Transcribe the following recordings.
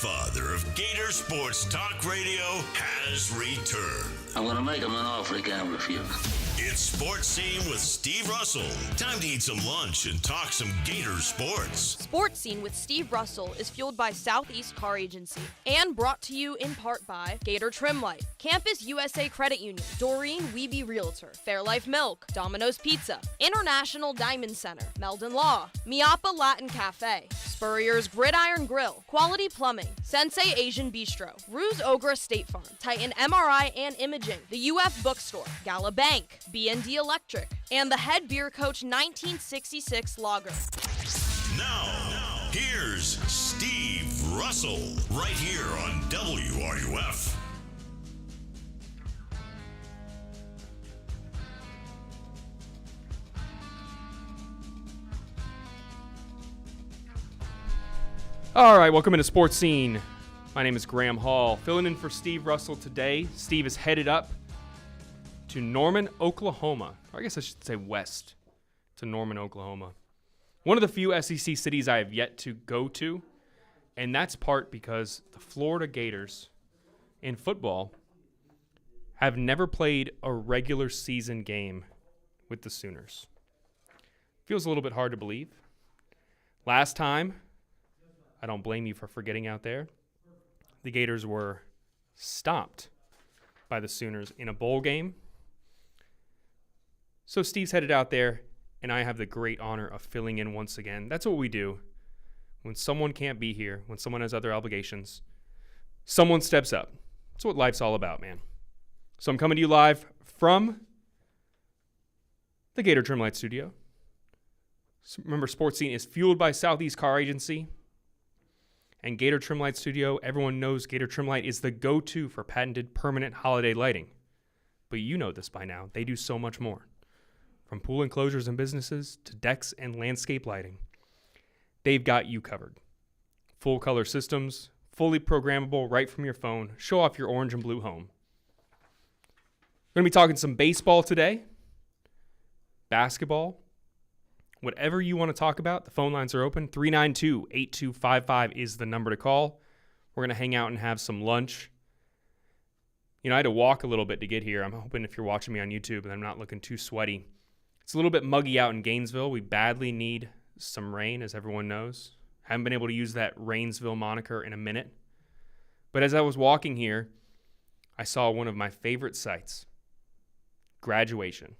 Godfather of Gator Sports Talk Radio has returned. I'm going to make him an offer he can't refuse. It's SportsScene with Steve Russell. Time to eat some lunch and talk some Gator sports. SportsScene with Steve Russell is fueled by Southeast Car Agency and brought to you in part by Gator Trim Light, Campus USA Credit Union, Doreen Wiebe Realtor, Fairlife Milk, Domino's Pizza, International Diamond Center, Meldon Law, Miapa Latin Cafe, Spurrier's Gridiron Grill, Quality Plumbing, Sensei Asian Bistro, Ruse Ogra State Farm, Titan MRI and Imaging, the UF Bookstore, Gala Bank, B&D Electric, and the Head Beer Coach 1966 Lager. Now, here's Steve Russell, right here on WRUF. All right, welcome into Sports Scene. My name is Graham Hall, filling in for Steve Russell today. Steve is headed up to Norman, Oklahoma. Or I guess I should say west to Norman, Oklahoma. One of the few SEC cities I have yet to go to, and that's part because the Florida Gators in football have never played a regular season game with the Sooners. Feels a little bit hard to believe. Last time, I don't blame you for forgetting out there, the Gators were stomped by the Sooners in a bowl game. So Steve's headed out there, and I have the great honor of filling in once again. That's what we do. When someone can't be here, when someone has other obligations, someone steps up. That's what life's all about, man. So I'm coming to you live from the Gator Trim Light Studio. So remember, Sports Scene is fueled by Southeast Car Agency and Gator Trim Light Studio. Everyone knows Gator Trim Light is the go-to for patented permanent holiday lighting. But you know this by now. They do so much more. From pool enclosures and businesses to decks and landscape lighting, they've got you covered. Full color systems, fully programmable right from your phone. Show off your orange and blue home. We're going to be talking some baseball today, basketball, whatever you want to talk about. The phone lines are open. 392-8255 is the number to call. We're going to hang out and have some lunch. You know, I had to walk a little bit to get here. I'm hoping if you're watching me on YouTube and I'm not looking too sweaty. It's a little bit muggy out in Gainesville. We badly need some rain, as everyone knows. Haven't been able to use that Rainsville moniker in a minute. But as I was walking here, I saw one of my favorite sights, graduation.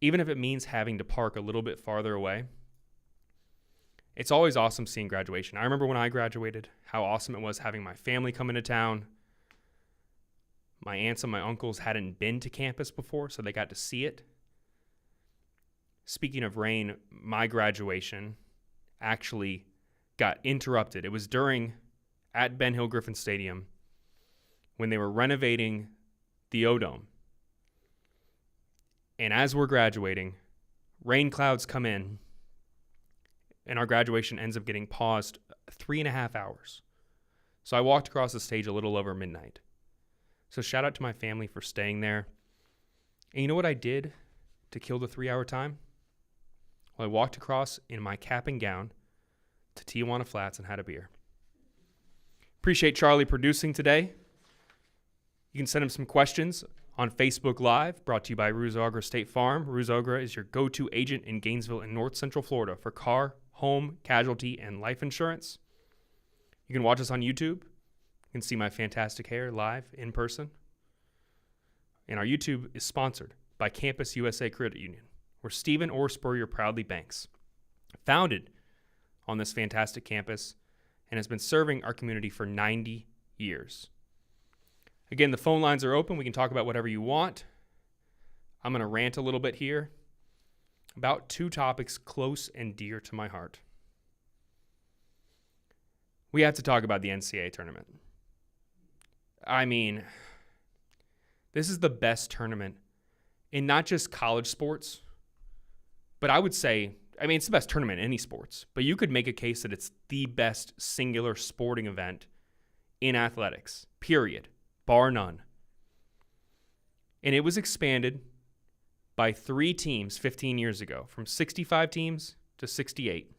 Even if it means having to park a little bit farther away, it's always awesome seeing graduation. I remember when I graduated, how awesome it was having my family come into town. My aunts and my uncles hadn't been to campus before, so they got to see it. Speaking of rain, my graduation actually got interrupted. It was at Ben Hill Griffin Stadium when they were renovating the O-Dome. And as we're graduating, rain clouds come in, and our graduation ends up getting paused 3.5 hours. So I walked across the stage a little over midnight. So shout out to my family for staying there. And you know what I did to kill the 3-hour time? Well, I walked across in my cap and gown to Tijuana Flats and had a beer. Appreciate Charlie producing today. You can send him some questions on Facebook Live, brought to you by Ruse Ogra State Farm. Ruse Ogra is your go-to agent in Gainesville and North Central Florida for car, home, casualty, and life insurance. You can watch us on YouTube. You can see my fantastic hair live in person. And our YouTube is sponsored by Campus USA Credit Union, where Stephen or Spurrier proudly banks. Founded on this fantastic campus and has been serving our community for 90 years. Again, the phone lines are open. We can talk about whatever you want. I'm going to rant a little bit here about two topics close and dear to my heart. We have to talk about the NCAA tournament. I mean, this is the best tournament in not just college sports, but I would say, it's the best tournament in any sports, but you could make a case that it's the best singular sporting event in athletics, period. Bar none. And it was expanded by 3 teams 15 years ago, from 65 teams to 68.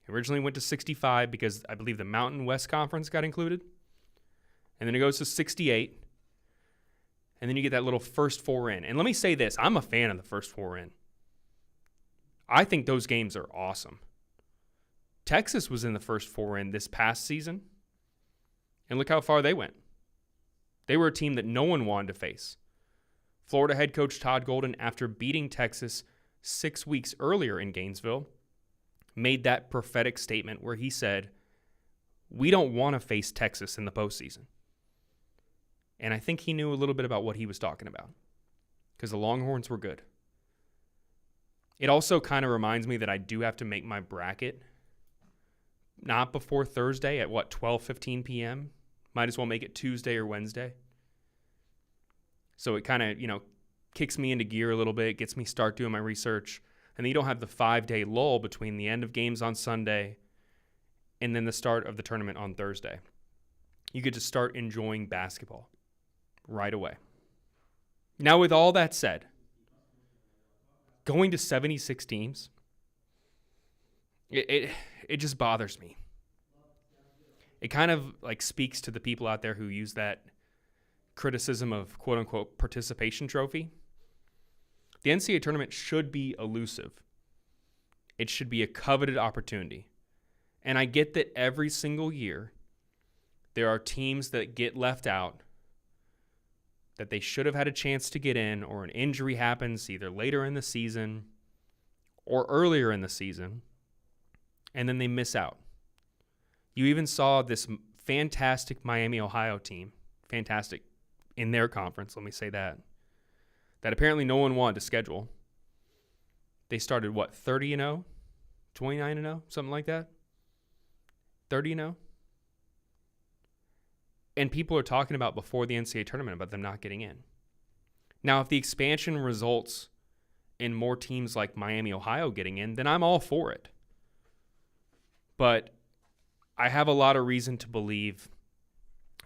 It originally went to 65 because I believe the Mountain West Conference got included. And then it goes to 68. And then you get that little first four in. And let me say this. I'm a fan of the first four in. I think those games are awesome. Texas was in the first four in this past season. And look how far they went. They were a team that no one wanted to face. Florida head coach Todd Golden, after beating Texas 6 weeks earlier in Gainesville, made that prophetic statement where he said, we don't want to face Texas in the postseason. And I think he knew a little bit about what he was talking about because the Longhorns were good. It also kind of reminds me that I do have to make my bracket not before Thursday at 12:15 p.m. Might as well make it Tuesday or Wednesday. So it kind of, kicks me into gear a little bit, gets me start doing my research. And then you don't have the 5-day lull between the end of games on Sunday and then the start of the tournament on Thursday. You get to start enjoying basketball right away. Now, with all that said, going to 76 teams, it just bothers me. It kind of speaks to the people out there who use that criticism of quote-unquote participation trophy. The NCAA tournament should be elusive. It should be a coveted opportunity. And I get that every single year there are teams that get left out that they should have had a chance to get in, or an injury happens either later in the season or earlier in the season, and then they miss out. You even saw this fantastic Miami, Ohio team, fantastic in their conference, let me say that apparently no one wanted to schedule. They started, 30-0? 29-0? Something like that? 30-0? And people are talking about before the NCAA tournament about them not getting in. Now, if the expansion results in more teams like Miami, Ohio getting in, then I'm all for it. But I have a lot of reason to believe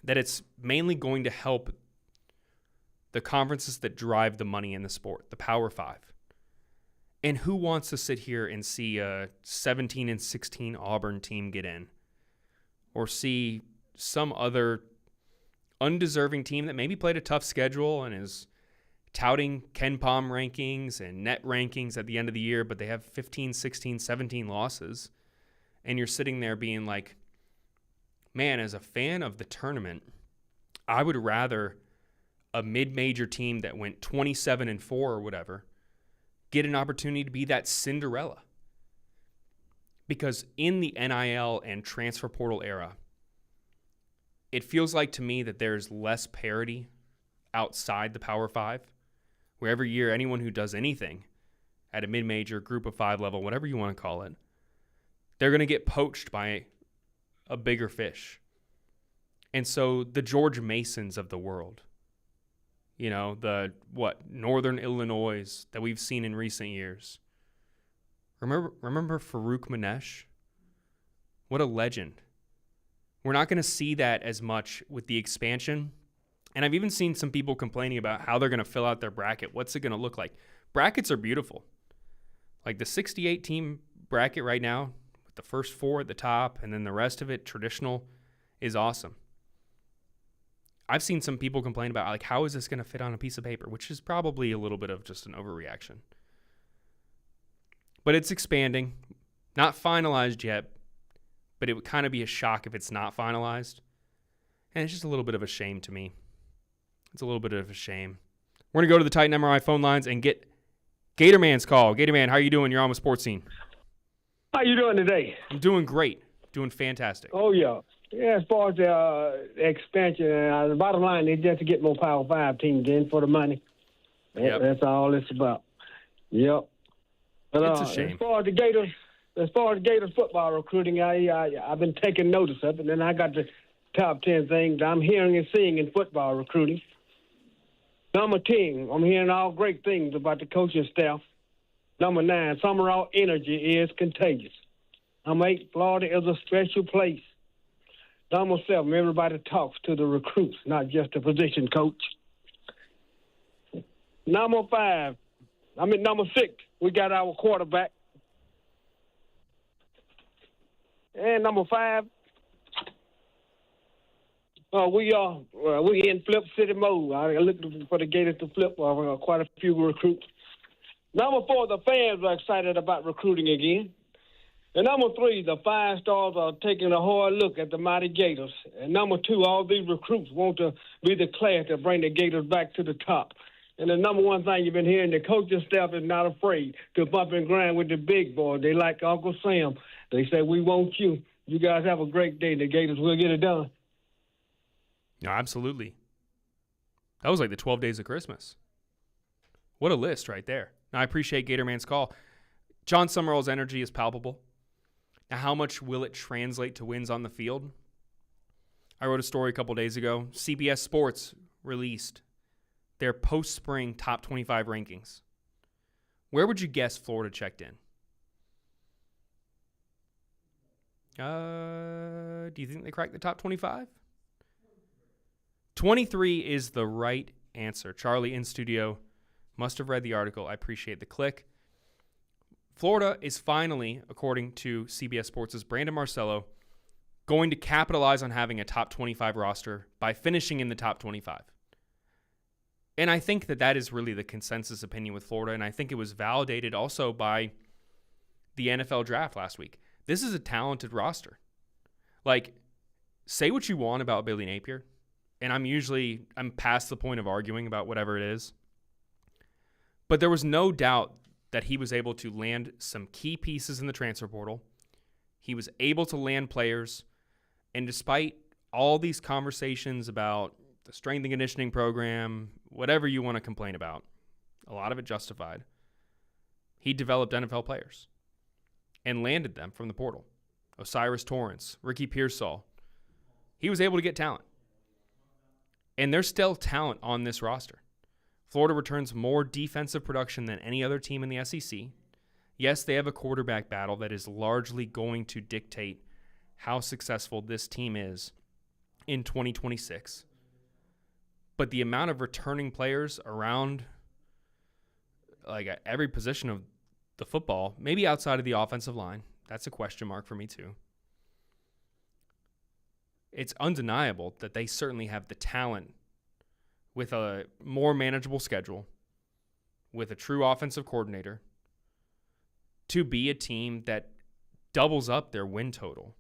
that it's mainly going to help the conferences that drive the money in the sport, the Power Five. And who wants to sit here and see a 17-16 Auburn team get in? Or see some other undeserving team that maybe played a tough schedule and is touting Ken Pom rankings and net rankings at the end of the year, but they have 15, 16, 17 losses. And you're sitting there being like, man, as a fan of the tournament, I would rather a mid-major team that went 27-4 or whatever get an opportunity to be that Cinderella. Because in the NIL and transfer portal era, it feels like to me that there's less parity outside the Power Five, where every year anyone who does anything at a mid-major, group of five level, whatever you want to call it, they're going to get poached by a bigger fish. And so the George Masons of the world, Northern Illinois that we've seen in recent years. Remember Farouk Manesh? What a legend. We're not going to see that as much with the expansion. And I've even seen some people complaining about how they're going to fill out their bracket. What's it going to look like? Brackets are beautiful. Like the 68-team bracket right now, with the first four at the top, and then the rest of it traditional, is awesome. I've seen some people complain about, how is this going to fit on a piece of paper, which is probably a little bit of just an overreaction. But it's expanding. Not finalized yet, but it would kind of be a shock if it's not finalized. And it's just a little bit of a shame to me. It's a little bit of a shame. We're going to go to the Titan MRI phone lines and get Gator Man's call. Gator Man, how are you doing? You're on with SportsScene. How you doing today? I'm doing great. Doing fantastic. Oh, yeah. Yeah, as far as the expansion, the bottom line is just to get more Power 5 teams in for the money. Yep. That's all it's about. Yep. But, it's a shame. As far as Gators football recruiting, I've been taking notice of it, and then I got the top 10 things I'm hearing and seeing in football recruiting. Number 10, I'm hearing all great things about the coaching staff. Number 9, Summerall energy is contagious. Number 8, Florida is a special place. Number 7, everybody talks to the recruits, not just the position coach. Number 6, we got our quarterback. And number 5, we in flip city mode. I looked for the Gators to flip quite a few recruits. Number 4, the fans are excited about recruiting again. And number 3, the 5 stars are taking a hard look at the mighty Gators. And number 2, all these recruits want to be the class to bring the Gators back to the top. And the number one thing you've been hearing, the coaching staff is not afraid to bump and grind with the big boys. They like Uncle Sam. They say, we want you. You guys have a great day. The Gators will get it done. No, absolutely. That was like the 12 days of Christmas. What a list right there. Now, I appreciate Gatorman's call. John Summerall's energy is palpable. Now, how much will it translate to wins on the field? I wrote a story a couple days ago. CBS Sports released their post-spring top 25 rankings. Where would you guess Florida checked in? Do you think they cracked the top 25? 23 is the right answer. Charlie in studio must have read the article. I appreciate the click. Florida is finally, according to CBS Sports' Brandon Marcello, going to capitalize on having a top 25 roster by finishing in the top 25. And I think that is really the consensus opinion with Florida, and I think it was validated also by the NFL draft last week. This is a talented roster. Like, say what you want about Billy Napier, and I'm past the point of arguing about whatever it is. But there was no doubt that he was able to land some key pieces in the transfer portal. He was able to land players, and despite all these conversations about the strength and conditioning program, whatever you want to complain about, a lot of it justified, he developed NFL players and landed them from the portal. Osiris Torrance, Ricky Pearsall. He was able to get talent. And there's still talent on this roster. Florida returns more defensive production than any other team in the SEC. Yes, they have a quarterback battle that is largely going to dictate how successful this team is in 2026. But the amount of returning players around like at every position of the football, maybe outside of the offensive line, that's a question mark for me too. It's undeniable that they certainly have the talent with a more manageable schedule, with a true offensive coordinator, to be a team that doubles up their win total.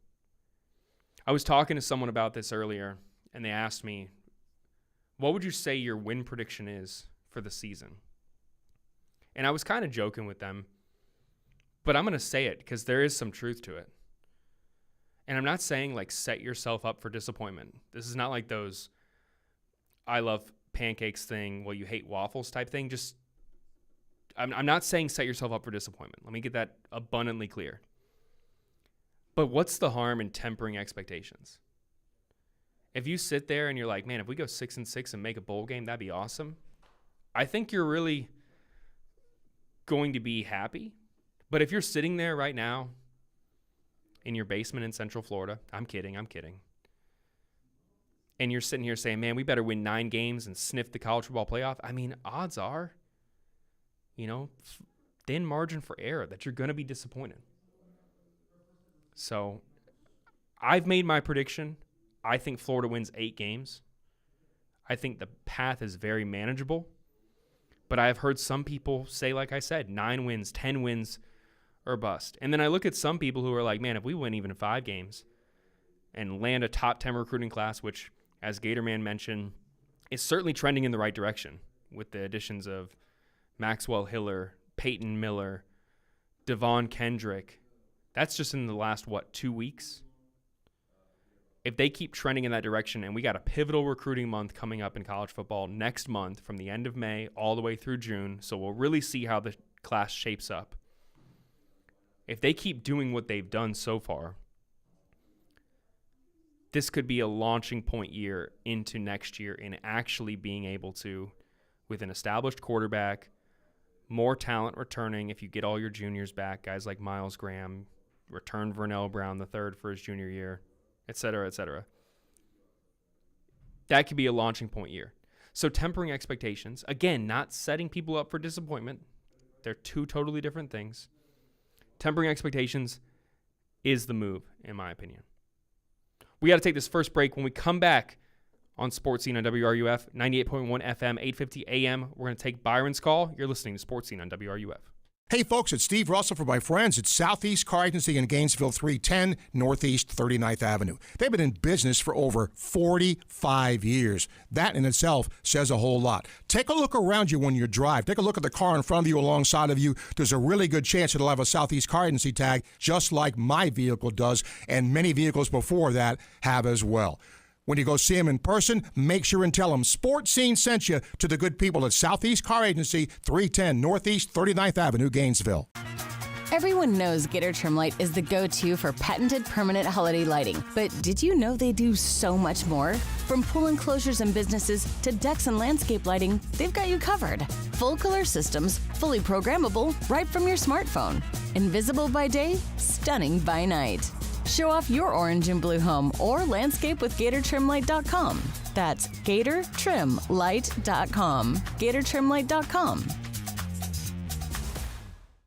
I was talking to someone about this earlier, and they asked me, what would you say your win prediction is for the season? And I was kind of joking with them, but I'm going to say it because there is some truth to it. And I'm not saying like set yourself up for disappointment. This is not like those I love pancakes thing, well, you hate waffles type thing. Just, I'm not saying set yourself up for disappointment. Let me get that abundantly clear. But what's the harm in tempering expectations? If you sit there and you're like, man, if we go 6-6 and make a bowl game, that'd be awesome. I think you're really going to be happy. But if you're sitting there right now in your basement in Central Florida, I'm kidding. And you're sitting here saying, man, we better win 9 games and sniff the college football playoff. I mean, odds are, thin margin for error that you're going to be disappointed. So I've made my prediction. I think Florida wins 8 games. I think the path is very manageable. But I've heard some people say, like I said, 9 wins, 10 wins, or bust. And then I look at some people who are like, man, if we win even 5 games and land a top 10 recruiting class, which, as Gatorman mentioned, is certainly trending in the right direction with the additions of Maxwell Hiller, Peyton Miller, Devon Kendrick. That's just in the last, 2 weeks? If they keep trending in that direction, and we got a pivotal recruiting month coming up in college football next month from the end of May all the way through June, so we'll really see how the class shapes up. If they keep doing what they've done so far, this could be a launching point year into next year in actually being able to, with an established quarterback, more talent returning if you get all your juniors back, guys like Miles Graham, return Vernell Brown III for his junior year, et cetera, et cetera. That could be a launching point year. So tempering expectations, again, not setting people up for disappointment. They're two totally different things. Tempering expectations is the move, in my opinion. We got to take this first break. When we come back on Sports Scene on WRUF, 98.1 FM, 850 AM, we're going to take Byron's call. You're listening to Sports Scene on WRUF. Hey folks, it's Steve Russell for my friends at Southeast Car Agency in Gainesville, 310 Northeast 39th Avenue. They've been in business for over 45 years. That in itself says a whole lot. Take a look around you when you drive. Take a look at the car in front of you, alongside of you. There's a really good chance it'll have a Southeast Car Agency tag, just like my vehicle does, and many vehicles before that have as well. When you go see them in person, make sure and tell them Sports Scene sent you to the good people at Southeast Car Agency, 310 Northeast 39th Avenue, Gainesville. Everyone knows Gator Trim Light is the go-to for patented permanent holiday lighting. But did you know they do so much more? From pool enclosures and businesses to decks and landscape lighting, they've got you covered. Full color systems, fully programmable, right from your smartphone. Invisible by day, stunning by night. Show off your orange and blue home or landscape with GatorTrimLight.com. That's GatorTrimLight.com. GatorTrimLight.com.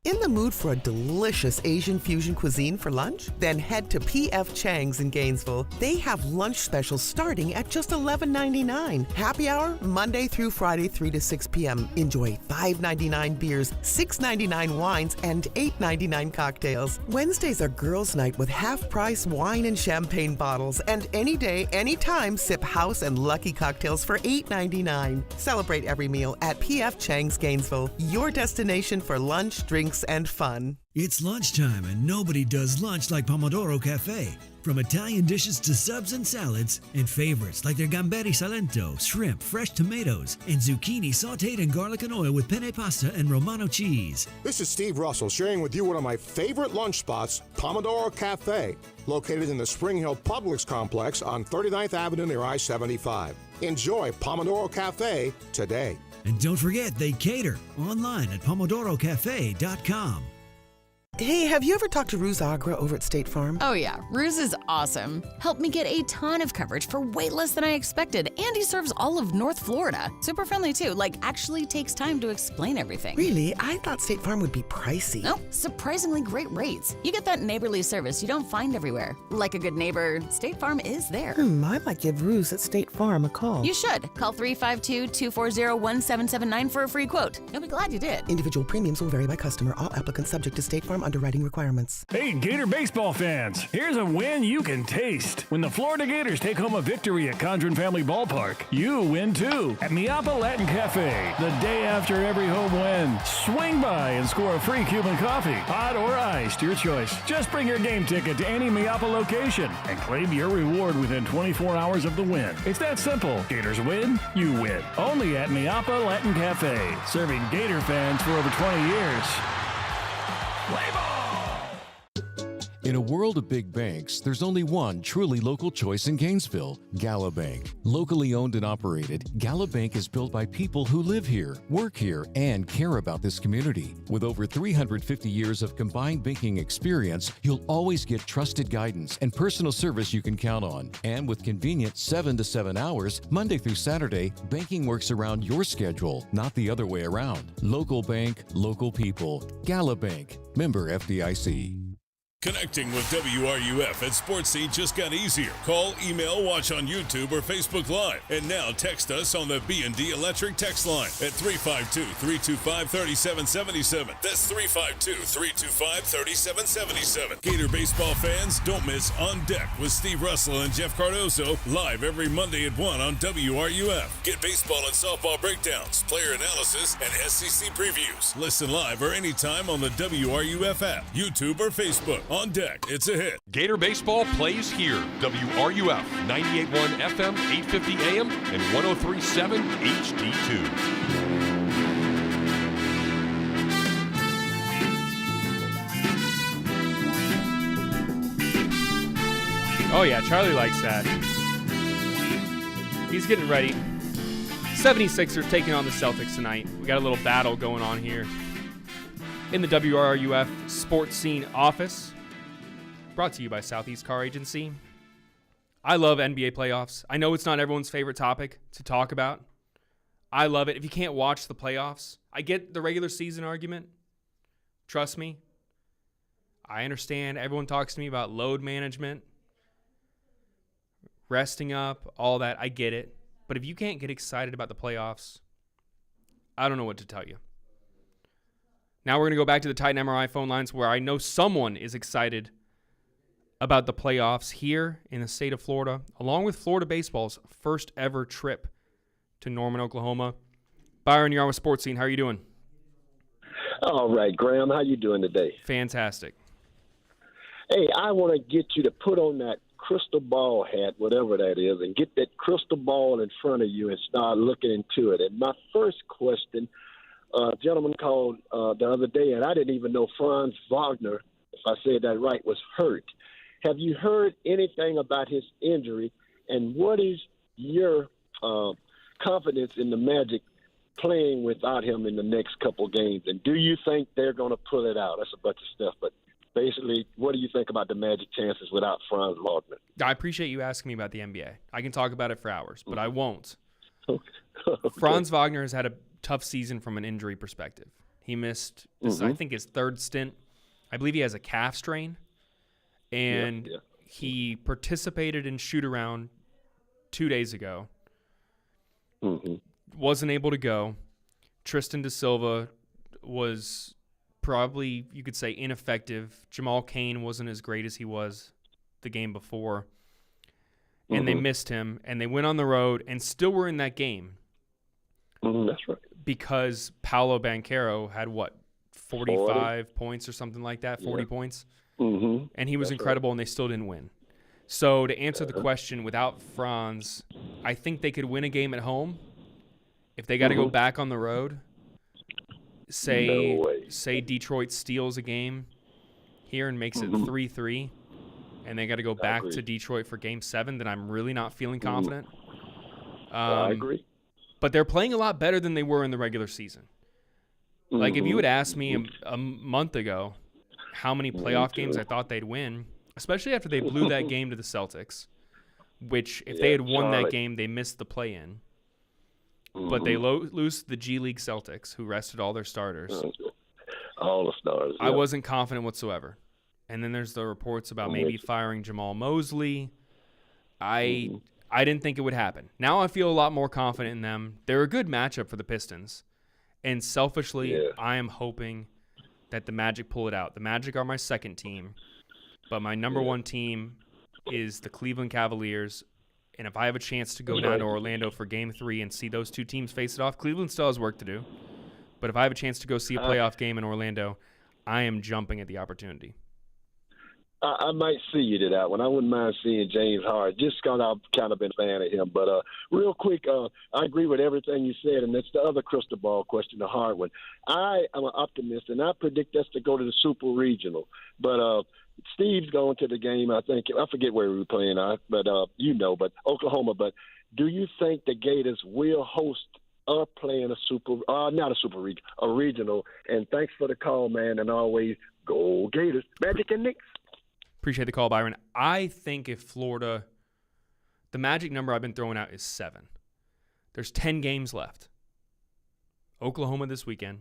In the mood for a delicious Asian fusion cuisine for lunch? Then head to P.F. Chang's in Gainesville. They have lunch specials starting at just $11.99. Happy hour, Monday through Friday, 3 to 6 p.m. Enjoy $5.99 beers, $6.99 wines, and $8.99 cocktails. Wednesdays are girls' night with half-price wine and champagne bottles. And any day, anytime, sip house and lucky cocktails for $8.99. Celebrate every meal at P.F. Chang's Gainesville, your destination for lunch, drinks, and fun. It's lunchtime and nobody does lunch like Pomodoro Cafe. From Italian dishes to subs and salads, and favorites like their gamberi salento, shrimp, fresh tomatoes, and zucchini sauteed in garlic and oil with penne pasta and Romano cheese. This is Steve Russell sharing with you one of my favorite lunch spots, Pomodoro Cafe, located in the Spring Hill Publix complex on 39th Avenue near I-75. Enjoy Pomodoro Cafe today. And don't forget, they cater online at pomodorocafe.com. Hey, have you ever talked to Ruse Agra over at State Farm? Oh yeah, Ruse is awesome. Helped me get a ton of coverage for way less than I expected, and he serves all of North Florida. Super friendly too, actually takes time to explain everything. Really? I thought State Farm would be pricey. Nope, surprisingly great rates. You get that neighborly service you don't find everywhere. Like a good neighbor, State Farm is there. I might give Ruse at State Farm a call. You should. Call 352-240-1779 for a free quote. You'll be glad you did. Individual premiums will vary by customer. All applicants subject to State Farm underwriting requirements. Hey, Gator baseball fans, here's a win you can taste. When the Florida Gators take home a victory at Condren Family Ballpark, you win too at Miapa Latin Cafe. The day after every home win, swing by and score a free Cuban coffee, hot or iced, your choice. Just bring your game ticket to any Miapa location and claim your reward within 24 hours of the win. It's that simple. Gators win, you win. Only at Miapa Latin Cafe, serving Gator fans for over 20 years. Play ball! In a world of big banks, there's only one truly local choice in Gainesville, Gala Bank. Locally owned and operated, Gala Bank is built by people who live here, work here, and care about this community. With over 350 years of combined banking experience, you'll always get trusted guidance and personal service you can count on. And with convenient 7 to 7 hours, Monday through Saturday, banking works around your schedule, not the other way around. Local bank, local people. Gala Bank. Member FDIC. Connecting with WRUF at Sports Scene just got easier. Call, email, watch on YouTube or Facebook Live. And now text us on the B&D Electric text line at 352-325-3777. That's 352-325-3777. Gator baseball fans, don't miss On Deck with Steve Russell and Jeff Cardoso live every Monday at 1 on WRUF. Get baseball and softball breakdowns, player analysis, and SEC previews. Listen live or anytime on the WRUF app, YouTube or Facebook. On Deck, it's a hit. Gator baseball plays here. WRUF 98.1 FM, 850 AM, and 103.7 HD2. Oh yeah, Charlie likes that. He's getting ready. 76ers taking on the Celtics tonight. We got a little battle going on here in the WRUF Sports Scene office. Brought to you by Southeast Car Agency. I love NBA playoffs. I know it's not everyone's favorite topic to talk about. I love it. If you can't watch the playoffs, I get the regular season argument. Trust me. I understand everyone talks to me about load management, resting up, all that. I get it. But if you can't get excited about the playoffs, I don't know what to tell you. Now we're going to go back to the Titan MRI phone lines where I know someone is excited about the playoffs here in the state of Florida, along with Florida baseball's first ever trip to Norman, Oklahoma. Byron, you're on with SportsScene. How are you doing? All right, Graham. How you doing today? Fantastic. Hey, I want to get you to put on that crystal ball hat, whatever that is, and get that crystal ball in front of you and start looking into it. And my first question, a gentleman called the other day, and I didn't even know Franz Wagner, if I said that right, was hurt. Have you heard anything about his injury, and what is your confidence in the Magic playing without him in the next couple games? And do you think they're going to pull it out? That's a bunch of stuff, but basically, what do you think about the Magic chances without Franz Wagner? I appreciate you asking me about the NBA. I can talk about it for hours, but I won't. Okay. Franz Wagner has had a tough season from an injury perspective. He missed, I think, his third stint. I believe he has a calf strain, and he participated in shoot-around 2 days ago. Wasn't able to go. Tristan Da Silva was probably, you could say, ineffective. Jamal Cain wasn't as great as he was the game before. And they missed him, and they went on the road and still were in that game. That's right. Because Paolo Banchero had, 45 points or something like that, 40 points? And he was incredible, and they still didn't win. So to answer the question, without Franz, I think they could win a game at home. If they got to go back on the road, say Detroit steals a game here and makes it 3-3, and they got to go back to Detroit for Game 7, then I'm really not feeling confident. I agree. But they're playing a lot better than they were in the regular season. Like, if you had asked me a month ago how many playoff games I thought they'd win, especially after they blew that game to the Celtics, which if they had won that game, they missed the play-in. But they lose the G League Celtics, who rested all their starters. All the stars. I wasn't confident whatsoever. And then there's the reports about maybe firing Jamal Mosley. I didn't think it would happen. Now I feel a lot more confident in them. They're a good matchup for the Pistons. And selfishly, I am hoping that the Magic pull it out. The Magic are my second team, but my number one team is the Cleveland Cavaliers. And if I have a chance to go down to Orlando for Game 3 and see those two teams face it off, Cleveland still has work to do. But if I have a chance to go see a playoff game in Orlando, I am jumping at the opportunity. I might see you to that one. I wouldn't mind seeing James Harden, just because I've kind of been a fan of him. But real quick, I agree with everything you said, and that's the other crystal ball question, the hard one. I am an optimist, and I predict us to go to the Super Regional. But Steve's going to the game, I think. I forget where we were playing, but but Oklahoma. But do you think the Gators will host or play in a regional? And thanks for the call, man, and always go Gators. Magic and Knicks. Appreciate the call, Byron. I think if Florida, the magic number I've been throwing out is 7. There's 10 games left. Oklahoma this weekend,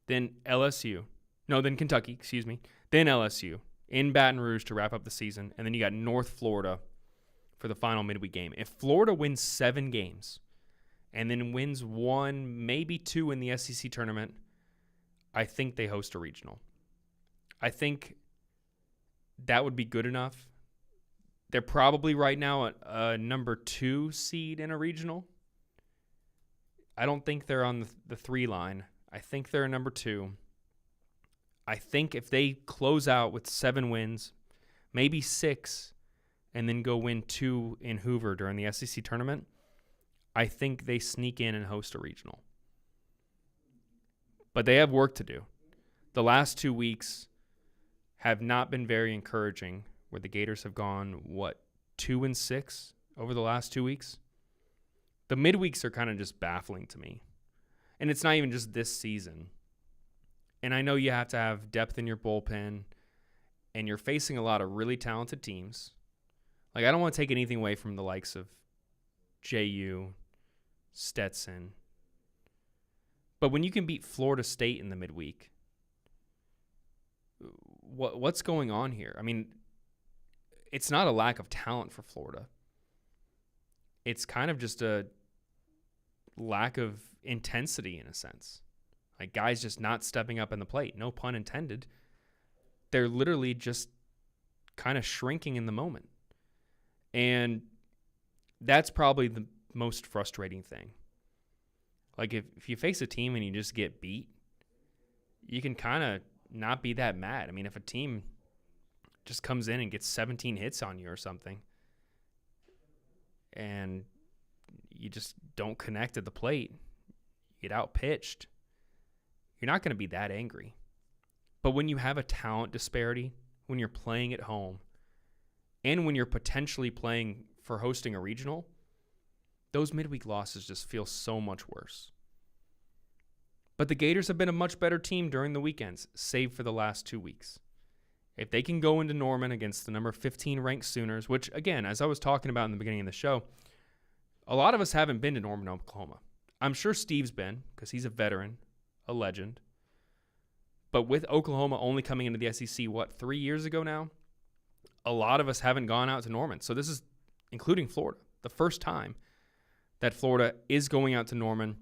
then Kentucky, then LSU, in Baton Rouge to wrap up the season, and then you got North Florida for the final midweek game. If Florida wins 7 games and then wins 1, maybe 2 in the SEC tournament, I think they host a regional. I think that would be good enough. They're probably right now a number 2 seed in a regional. I don't think they're on the 3 line. I think they're a number 2. I think if they close out with 7 wins, maybe 6, and then go win 2 in Hoover during the SEC tournament, I think they sneak in and host a regional. But they have work to do. The last 2 weeks have not been very encouraging, where the Gators have gone, 2-6 over the last 2 weeks? The midweeks are kind of just baffling to me. And it's not even just this season. And I know you have to have depth in your bullpen, and you're facing a lot of really talented teams. Like, I don't want to take anything away from the likes of JU, Stetson. But when you can beat Florida State in the midweek, what's going on here? I mean, it's not a lack of talent for Florida. It's kind of just a lack of intensity in a sense. Like guys just not stepping up in the plate. No pun intended. They're literally just kind of shrinking in the moment. And that's probably the most frustrating thing. Like if you face a team and you just get beat, you can kind of not be that mad. I mean, if a team just comes in and gets 17 hits on you or something and you just don't connect at the plate, you get outpitched, you're not going to be that angry. But when you have a talent disparity, when you're playing at home, and when you're potentially playing for hosting a regional, those midweek losses just feel so much worse. But the Gators have been a much better team during the weekends, save for the last 2 weeks. If they can go into Norman against the number 15 ranked Sooners, which, again, as I was talking about in the beginning of the show, a lot of us haven't been to Norman, Oklahoma. I'm sure Steve's been, because he's a veteran, a legend. But with Oklahoma only coming into the SEC, 3 years ago now? A lot of us haven't gone out to Norman. So this is, including Florida, the first time that Florida is going out to Norman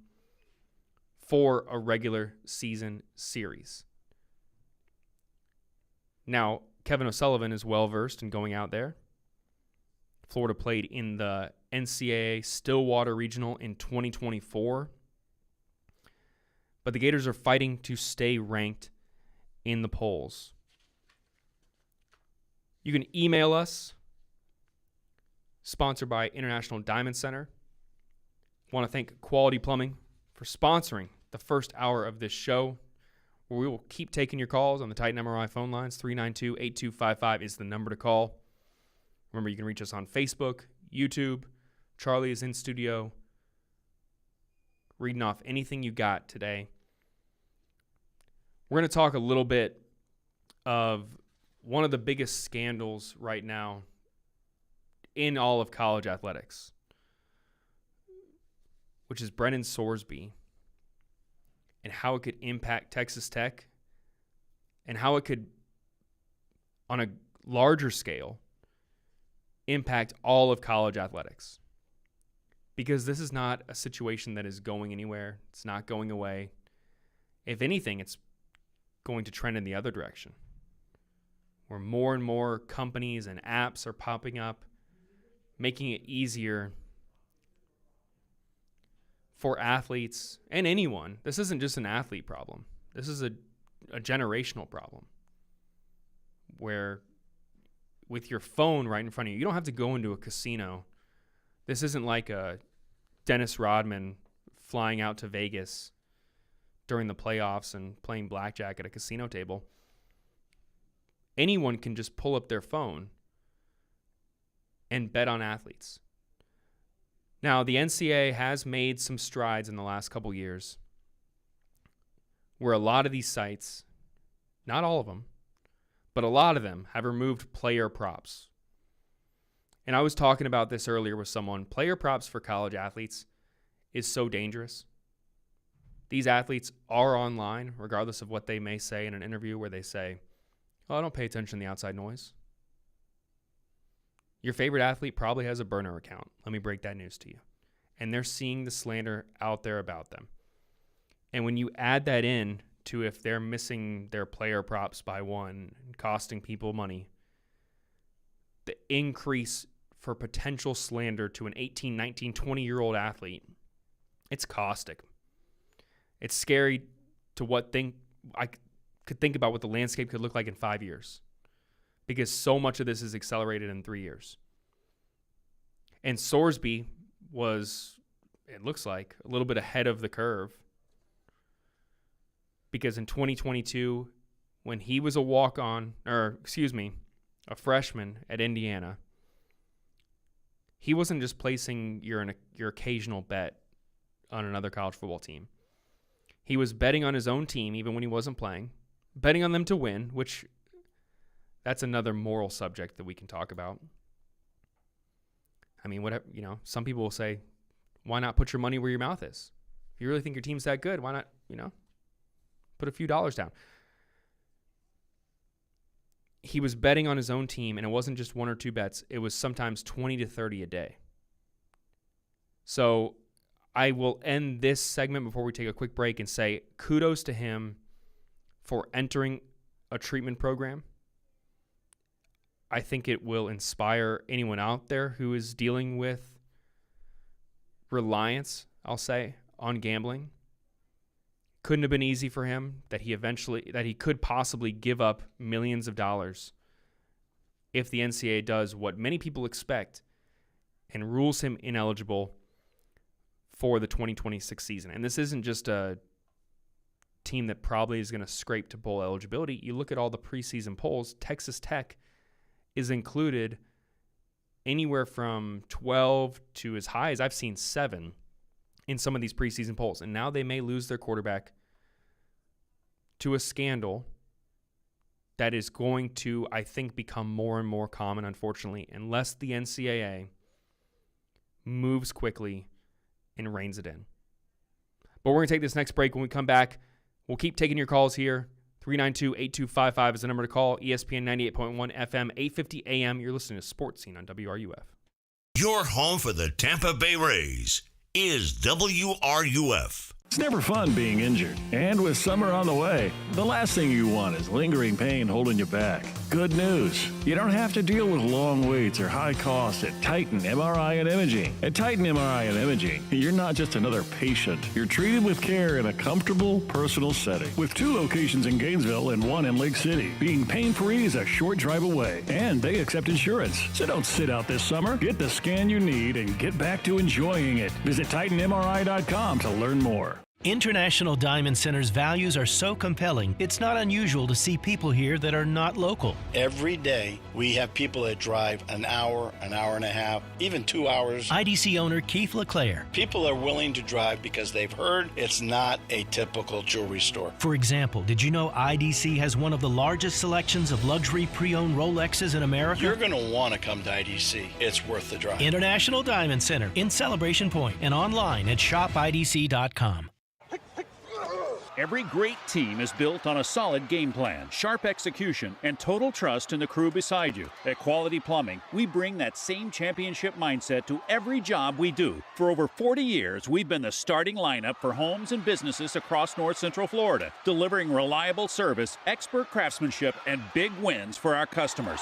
for a regular season series. Now, Kevin O'Sullivan is well-versed in going out there. Florida played in the NCAA Stillwater Regional in 2024. But the Gators are fighting to stay ranked in the polls. You can email us, sponsored by International Diamond Center. Want to thank Quality Plumbing for sponsoring the first hour of this show, where we will keep taking your calls on the Titan MRI phone lines. 392-8255 is the number to call. Remember, you can reach us on Facebook, YouTube. Charlie is in studio, reading off anything you got today. We're going to talk a little bit of one of the biggest scandals right now in all of college athletics, which is Brennan Sorsby, and how it could impact Texas Tech, and how it could, on a larger scale, impact all of college athletics. Because this is not a situation that is going anywhere. It's not going away. If anything, it's going to trend in the other direction, where more and more companies and apps are popping up, making it easier for athletes and anyone. This isn't just an athlete problem. This is a generational problem, where with your phone right in front of you, you don't have to go into a casino. This isn't like a Dennis Rodman flying out to Vegas during the playoffs and playing blackjack at a casino table. Anyone can just pull up their phone and bet on athletes. Now, the NCAA has made some strides in the last couple years, where a lot of these sites, not all of them, but a lot of them have removed player props. And I was talking about this earlier with someone. Player props for college athletes is so dangerous. These athletes are online, regardless of what they may say in an interview where they say, "Oh, I don't pay attention to the outside noise." Your favorite athlete probably has a burner account. Let me break that news to you. And they're seeing the slander out there about them. And when you add that in to if they're missing their player props by one, costing people money, the increase for potential slander to an 18, 19, 20-year-old athlete, it's caustic. It's scary to I could think about what the landscape could look like in 5 years, because so much of this is accelerated in 3 years. And Sorsby was, it looks like, a little bit ahead of the curve, because in 2022, when he was a freshman at Indiana, he wasn't just placing your occasional bet on another college football team. He was betting on his own team, even when he wasn't playing, betting on them to win, which that's another moral subject that we can talk about. I mean, some people will say, why not put your money where your mouth is? If you really think your team's that good, why not, put a few dollars down? he was betting on his own team, and it wasn't just one or two bets. It was sometimes 20 to 30 a day. So I will end this segment before we take a quick break and say kudos to him for entering a treatment program. I think it will inspire anyone out there who is dealing with reliance, I'll say, on gambling. Couldn't have been easy for him that he could possibly give up millions of dollars if the NCAA does what many people expect and rules him ineligible for the 2026 season. And this isn't just a team that probably is going to scrape to bowl eligibility. You look at all the preseason polls, Texas Tech is included anywhere from 12 to as high as I've seen 7 in some of these preseason polls. And now they may lose their quarterback to a scandal that is going to, I think, become more and more common, unfortunately, unless the NCAA moves quickly and reins it in. But we're going to take this next break. When we come back, we'll keep taking your calls here. 392-8255 is the number to call. ESPN 98.1 FM, 850 AM. You're listening to Sports Scene on WRUF. Your home for the Tampa Bay Rays is WRUF. It's never fun being injured. And with summer on the way, the last thing you want is lingering pain holding you back. Good news. You don't have to deal with long waits or high costs at Titan MRI and Imaging. At Titan MRI and Imaging, you're not just another patient. You're treated with care in a comfortable, personal setting. With 2 locations in Gainesville and 1 in Lake City. Being pain-free is a short drive away. And they accept insurance. So don't sit out this summer. Get the scan you need and get back to enjoying it. Visit TitanMRI.com to learn more. International Diamond Center's values are so compelling, it's not unusual to see people here that are not local. Every day, we have people that drive an hour and a half, even 2 hours. IDC owner Keith LeClaire. People are willing to drive because they've heard it's not a typical jewelry store. For example, did you know IDC has one of the largest selections of luxury pre-owned Rolexes in America? You're going to want to come to IDC. It's worth the drive. International Diamond Center in Celebration Point and online at shopidc.com. Every great team is built on a solid game plan, sharp execution, and total trust in the crew beside you. At Quality Plumbing, we bring that same championship mindset to every job we do. For over 40 years, we've been the starting lineup for homes and businesses across North Central Florida, delivering reliable service, expert craftsmanship, and big wins for our customers.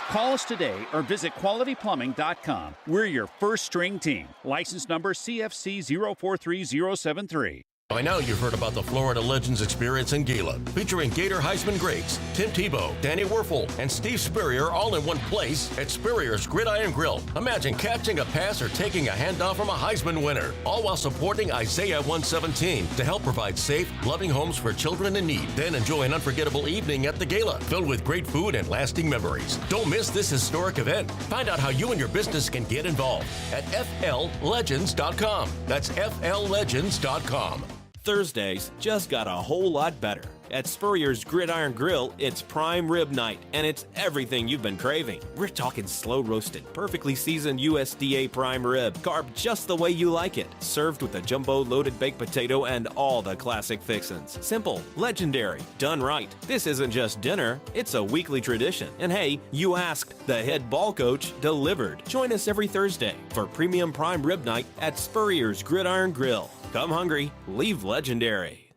Call us today or visit qualityplumbing.com. We're your first string team. License number CFC 043073. By now you've heard about the Florida Legends Experience in Gala, featuring Gator Heisman greats Tim Tebow, Danny Werfel, and Steve Spurrier all in one place at Spurrier's Gridiron Grill. Imagine catching a pass or taking a handoff from a Heisman winner, all while supporting Isaiah 117 to help provide safe, loving homes for children in need. Then enjoy an unforgettable evening at the Gala, filled with great food and lasting memories. Don't miss this historic event. Find out how you and your business can get involved at FLLegends.com. That's FLLegends.com. Thursdays just got a whole lot better. At Spurrier's Gridiron Grill, it's prime rib night, and it's everything you've been craving. We're talking slow-roasted, perfectly seasoned USDA prime rib, carved just the way you like it, served with a jumbo loaded baked potato and all the classic fixins. Simple, legendary, done right. This isn't just dinner, it's a weekly tradition. And hey, you asked, the head ball coach delivered. Join us every Thursday for premium prime rib night at Spurrier's Gridiron Grill. Come hungry, leave legendary.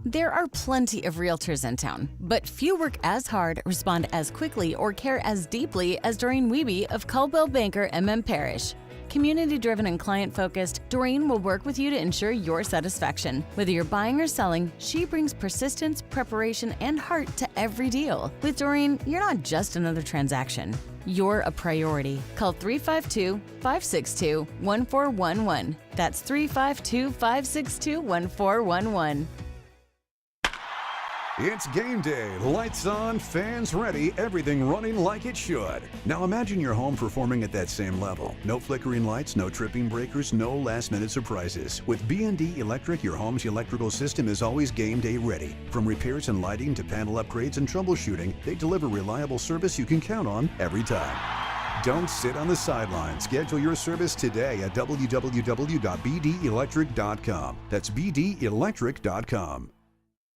There are plenty of realtors in town, but few work as hard, respond as quickly, or care as deeply as Doreen Wiebe of Caldwell Banker MM Parish. Community-driven and client-focused, Doreen will work with you to ensure your satisfaction. Whether you're buying or selling, she brings persistence, preparation, and heart to every deal. With Doreen, you're not just another transaction. You're a priority. Call 352-562-1411. That's 352-562-1411. It's game day. Lights on, fans ready, everything running like it should. Now imagine your home performing at that same level. No flickering lights, no tripping breakers, no last-minute surprises. With B&D Electric, your home's electrical system is always game day ready. From repairs and lighting to panel upgrades and troubleshooting, they deliver reliable service you can count on every time. Don't sit on the sidelines. Schedule your service today at www.bdelectric.com. That's bdelectric.com.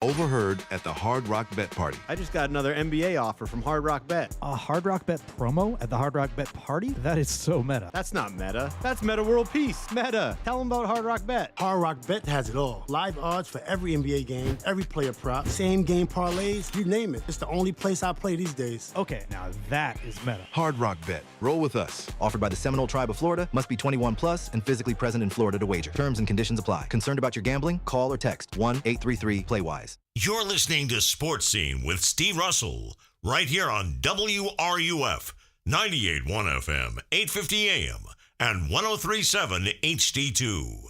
Overheard at the Hard Rock Bet Party. I just got another NBA offer from Hard Rock Bet. A Hard Rock Bet promo at the Hard Rock Bet Party? That is so meta. That's not meta. That's Meta World Peace. Meta. Tell them about Hard Rock Bet. Hard Rock Bet has it all. Live odds for every NBA game, every player prop, same game parlays, you name it. It's the only place I play these days. Okay, now that is meta. Hard Rock Bet. Roll with us. Offered by the Seminole Tribe of Florida. Must be 21 plus and physically present in Florida to wager. Terms and conditions apply. Concerned about your gambling? Call or text 1-833-PLAY-WISE. You're listening to Sports Scene with Steve Russell, right here on WRUF, 98.1 FM, 850 AM, and 103.7 HD2.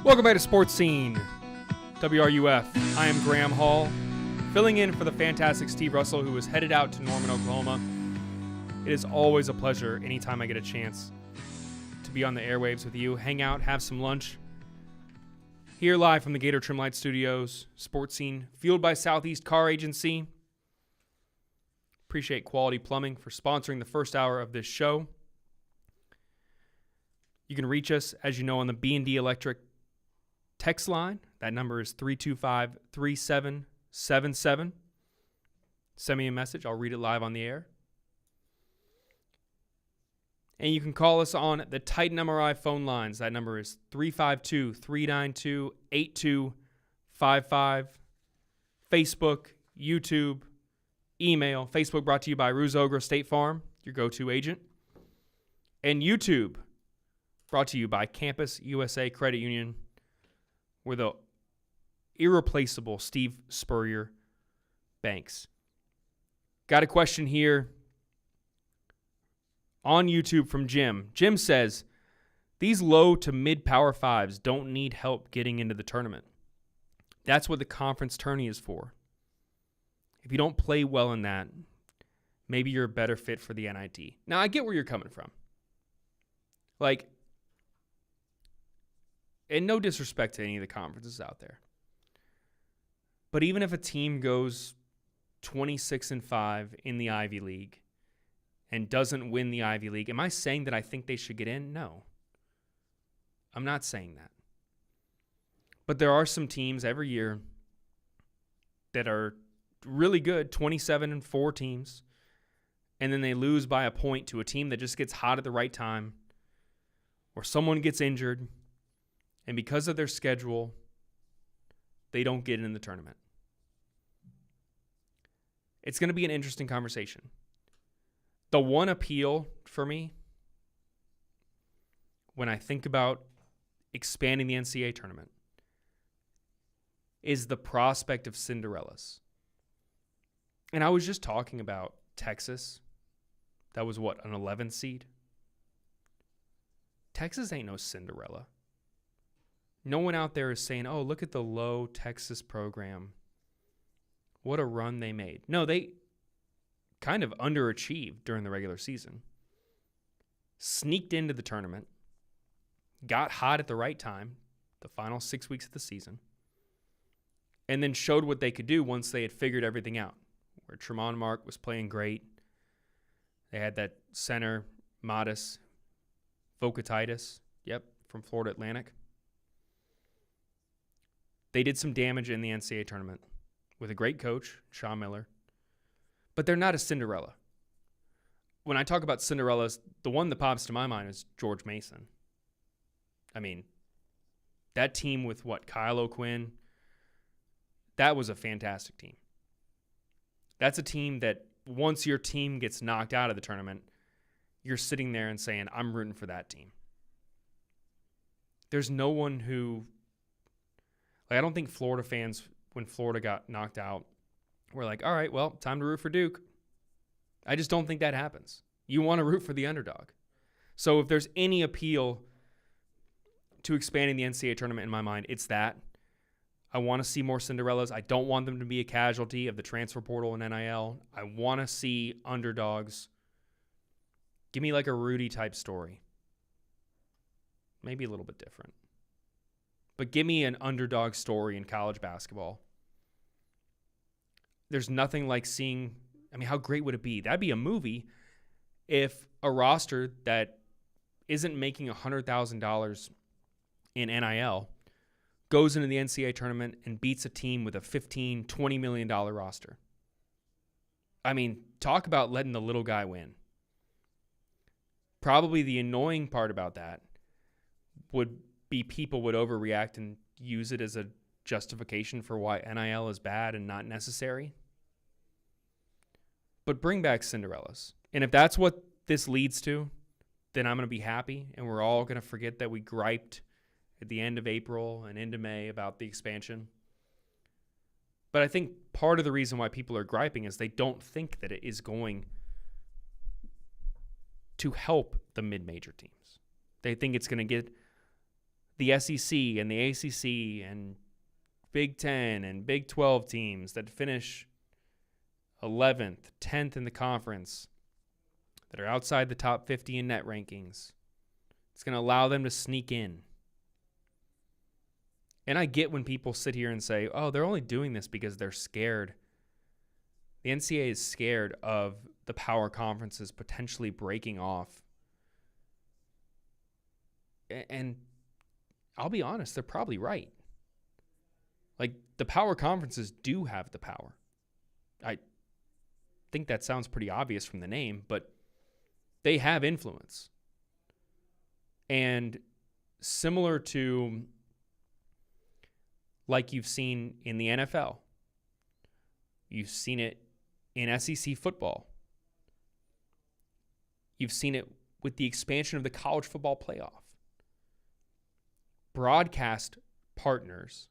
Welcome back to Sports Scene, WRUF. I am Graham Hall, filling in for the fantastic Steve Russell, who is headed out to Norman, Oklahoma. It is always a pleasure anytime I get a chance to be on the airwaves with you, hang out, have some lunch. Here live from the Gator Trimlight Studios, Sports Scene, fueled by Southeast Car Agency. Appreciate Quality Plumbing for sponsoring the first hour of this show. You can reach us, as you know, on the B&D Electric text line. That number is 325-3777. Send me a message. I'll read it live on the air. And you can call us on the Titan MRI phone lines. That number is 352-392-8255. Facebook, YouTube, email. Facebook brought to you by Ruzogra State Farm, your go-to agent. And YouTube brought to you by Campus USA Credit Union, where the irreplaceable Steve Spurrier banks. Got a question here on YouTube from Jim. Jim says, these low to mid power fives don't need help getting into the tournament. That's what the conference tourney is for. If you don't play well in that, maybe you're a better fit for the NIT. Now, I get where you're coming from. Like, and no disrespect to any of the conferences out there, but even if a team goes 26-5 in the Ivy League and doesn't win the Ivy League, am I saying that I think they should get in? No. I'm not saying that. But there are some teams every year that are really good, 27-4 teams, and then they lose by a point to a team that just gets hot at the right time, or someone gets injured, and because of their schedule, they don't get in the tournament. It's going to be an interesting conversation. The one appeal for me when I think about expanding the NCAA tournament is the prospect of Cinderellas. And I was just talking about Texas. That was what, an 11 seed? Texas ain't no Cinderella. No one out there is saying, oh, look at the low Texas program. What a run they made. No, they kind of underachieved during the regular season. Sneaked into the tournament. Got hot at the right time, the final 6 weeks of the season. And then showed what they could do once they had figured everything out. Where Tremont Mark was playing great. They had that center, Modis, Vocatitis, from Florida Atlantic. They did some damage in the NCAA tournament with a great coach, Sean Miller. But they're not a Cinderella. When I talk about Cinderellas, the one that pops to my mind is George Mason. I mean, that team with Kyle O'Quinn, that was a fantastic team. That's a team that once your team gets knocked out of the tournament, you're sitting there and saying, I'm rooting for that team. There's no one who... I don't think Florida fans, when Florida got knocked out, were like, all right, well, time to root for Duke. I just don't think that happens. You want to root for the underdog. So if there's any appeal to expanding the NCAA tournament in my mind, it's that. I want to see more Cinderellas. I don't want them to be a casualty of the transfer portal and NIL. I want to see underdogs Give me like a Rudy type story. Maybe a little bit different. But give me an underdog story in college basketball. There's nothing like seeing, I mean, how great would it be? That'd be a movie if a roster that isn't making $100,000 in NIL goes into the NCAA tournament and beats a team with a $15, $20 million roster. I mean, talk about letting the little guy win. Probably the annoying part about that would be people would overreact and use it as a justification for why NIL is bad and not necessary. But bring back Cinderellas. And if that's what this leads to, then I'm going to be happy, and we're all going to forget that we griped at the end of April and into May about the expansion. But I think part of the reason why people are griping is they don't think that it is going to help the mid-major teams. They think it's going to get the SEC and the ACC and Big 10 and Big 12 teams that finish 11th, 10th in the conference, that are outside the top 50 in net rankings. It's going to allow them to sneak in. And I get when people sit here and say, oh, they're only doing this because they're scared. The NCAA is scared of the power conferences potentially breaking off. And I'll be honest, they're probably right. Like, the power conferences do have the power. I think that sounds pretty obvious from the name, but they have influence. And similar to like you've seen in the NFL, you've seen it in SEC football, you've seen it with the expansion of the college football playoff. Broadcast partners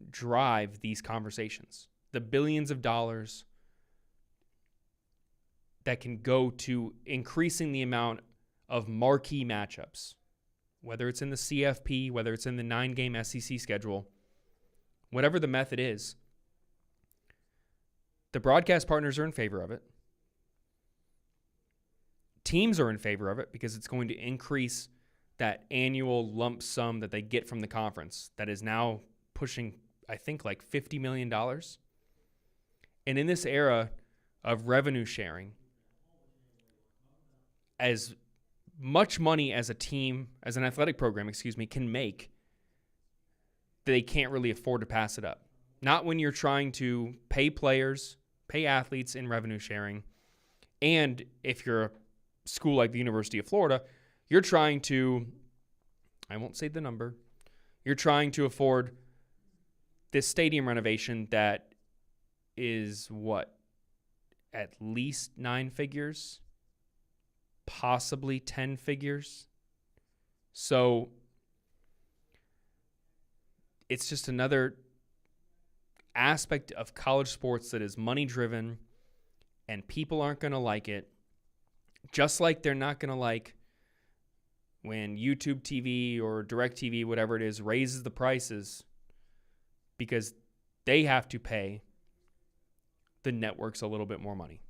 drive these conversations. The billions of dollars that can go to increasing the amount of marquee matchups, whether it's in the CFP, whether it's in the 9-game SEC schedule, whatever the method is, the broadcast partners are in favor of it. Teams are in favor of it because it's going to increase that annual lump sum that they get from the conference that is now pushing, I think, like $50 million. And in this era of revenue sharing, as much money as a team, as an athletic program, can make, they can't really afford to pass it up. Not when you're trying to pay players, pay athletes in revenue sharing, and if you're a school like the University of Florida, you're trying to, I won't say the number, you're trying to afford this stadium renovation that is what? At least 9 figures? Possibly 10 figures. So it's just another aspect of college sports that is money driven, and people aren't going to like it. Just like they're not going to like when YouTube TV or DirecTV, whatever it is, raises the prices because they have to pay the networks a little bit more money.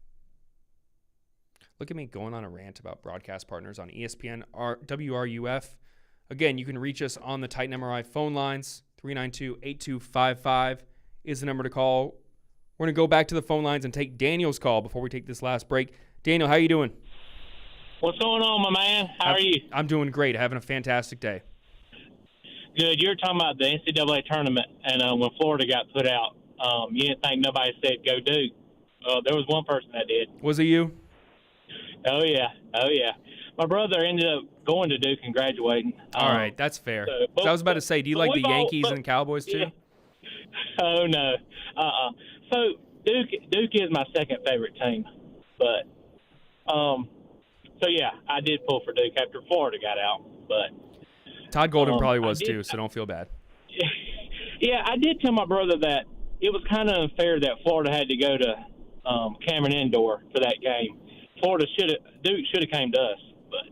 Look at me going on a rant about broadcast partners on ESPN, WRUF. Again, you can reach us on the Titan MRI phone lines. 392-8255 is the number to call. We're going to go back to the phone lines and take Daniel's call before we take this last break. Daniel, how you doing? What's going on, my man? How are you? I'm doing great. Having a fantastic day. Good. You were talking about the NCAA tournament and when Florida got put out. You didn't think nobody said go Duke. There was one person that did. Was it you? Oh, yeah. My brother ended up going to Duke and graduating. All right, that's fair. So I was about to say, do you like the Yankees and Cowboys too? Yeah. Oh, no. So Duke is my second favorite team. But, so yeah, I did pull for Duke after Florida got out. But Todd Golden probably was too, so don't feel bad. Yeah, I did tell my brother that it was kind of unfair that Florida had to go to Cameron Indoor for that game. Duke should have came to us, but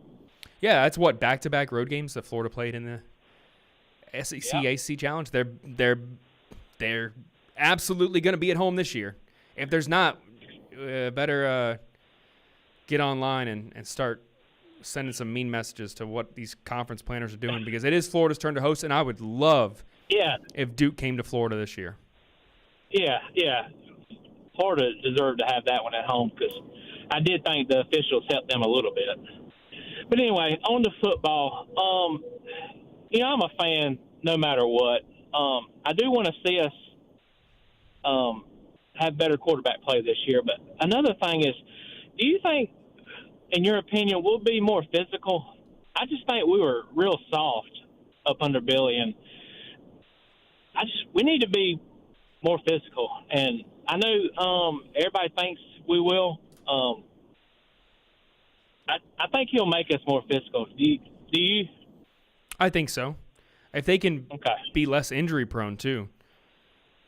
yeah, that's what back-to-back road games that Florida played in the SEC ACC Challenge. They're absolutely going to be at home this year. If there's not, better get online and start sending some mean messages to what these conference planners are doing, because it is Florida's turn to host, and I would love if Duke came to Florida this year. Yeah. Florida deserved to have that one at home, because I did think the officials helped them a little bit. But anyway, on to football. I'm a fan no matter what. I do want to see us have better quarterback play this year. But another thing is, do you think, in your opinion, we'll be more physical? I just think we were real soft up under Billy, and we need to be more physical. And I know everybody thinks we will. I think he'll make us more physical. Do you? I think so. If they can be less injury prone too,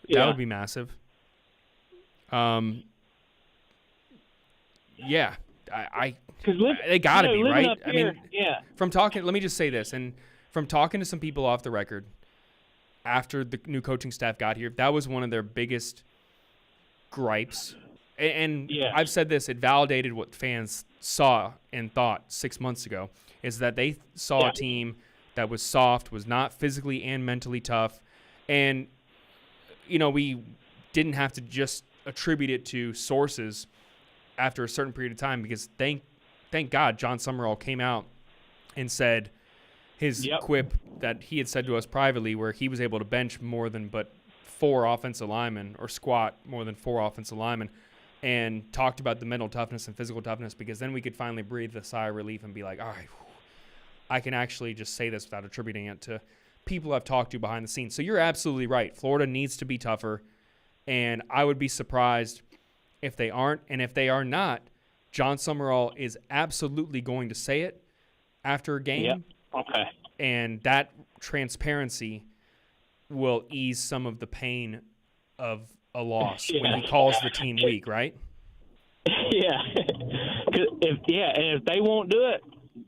that would be massive. Yeah, they got to be, right? I mean, from talking, let me just say this, and from talking to some people off the record after the new coaching staff got here, that was one of their biggest gripes. And I've said this, it validated what fans saw and thought 6 months ago, is that they saw a team that was soft, was not physically and mentally tough. And, we didn't have to just attribute it to sources after a certain period of time, because thank God John Summerall came out and said his quip that he had said to us privately, where he was able to bench more than but 4 offensive linemen, or squat more than 4 offensive linemen, and talked about the mental toughness and physical toughness, because then we could finally breathe a sigh of relief and be like, all right, I can actually just say this without attributing it to people I've talked to behind the scenes. So you're absolutely right. Florida needs to be tougher, and I would be surprised if they aren't. And if they are not, John Summerall is absolutely going to say it after a game. Yep. Okay. And that transparency will ease some of the pain of a loss when he calls the team weak, right? Yeah. And if they won't do it,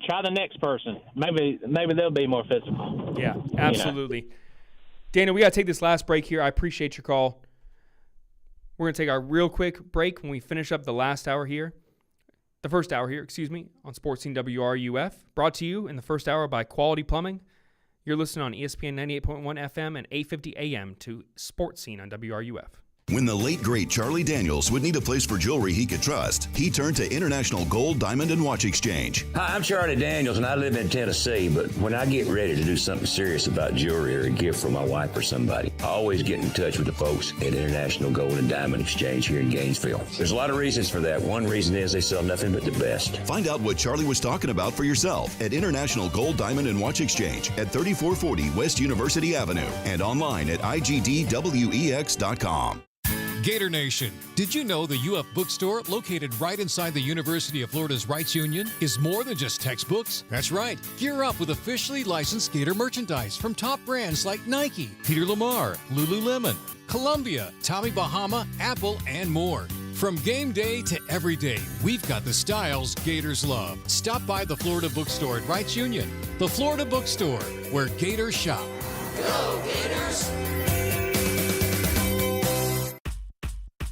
try the next person. Maybe they'll be more physical. Yeah, absolutely. Dana, we got to take this last break here. I appreciate your call. We're going to take our real quick break when we finish up the first hour here, on SportsScene WRUF, brought to you in the first hour by Quality Plumbing. You're listening on ESPN 98.1 FM and 850 AM to SportsScene on WRUF. When the late, great Charlie Daniels would need a place for jewelry he could trust, he turned to International Gold, Diamond, and Watch Exchange. Hi, I'm Charlie Daniels, and I live in Tennessee, but when I get ready to do something serious about jewelry or a gift for my wife or somebody, I always get in touch with the folks at International Gold and Diamond Exchange here in Gainesville. There's a lot of reasons for that. One reason is they sell nothing but the best. Find out what Charlie was talking about for yourself at International Gold, Diamond, and Watch Exchange at 3440 West University Avenue and online at igdwex.com. Gator Nation, did you know the UF bookstore, located right inside the University of Florida's Rights Union, is more than just textbooks? That's right. Gear up with officially licensed Gator merchandise from top brands like Nike, Peter Lamar, Lululemon, Columbia, Tommy Bahama, Apple, and more. From game day to every day, we've got the styles Gators love. Stop by the Florida bookstore at Rights Union. The Florida bookstore, where Gators shop. Go Gators!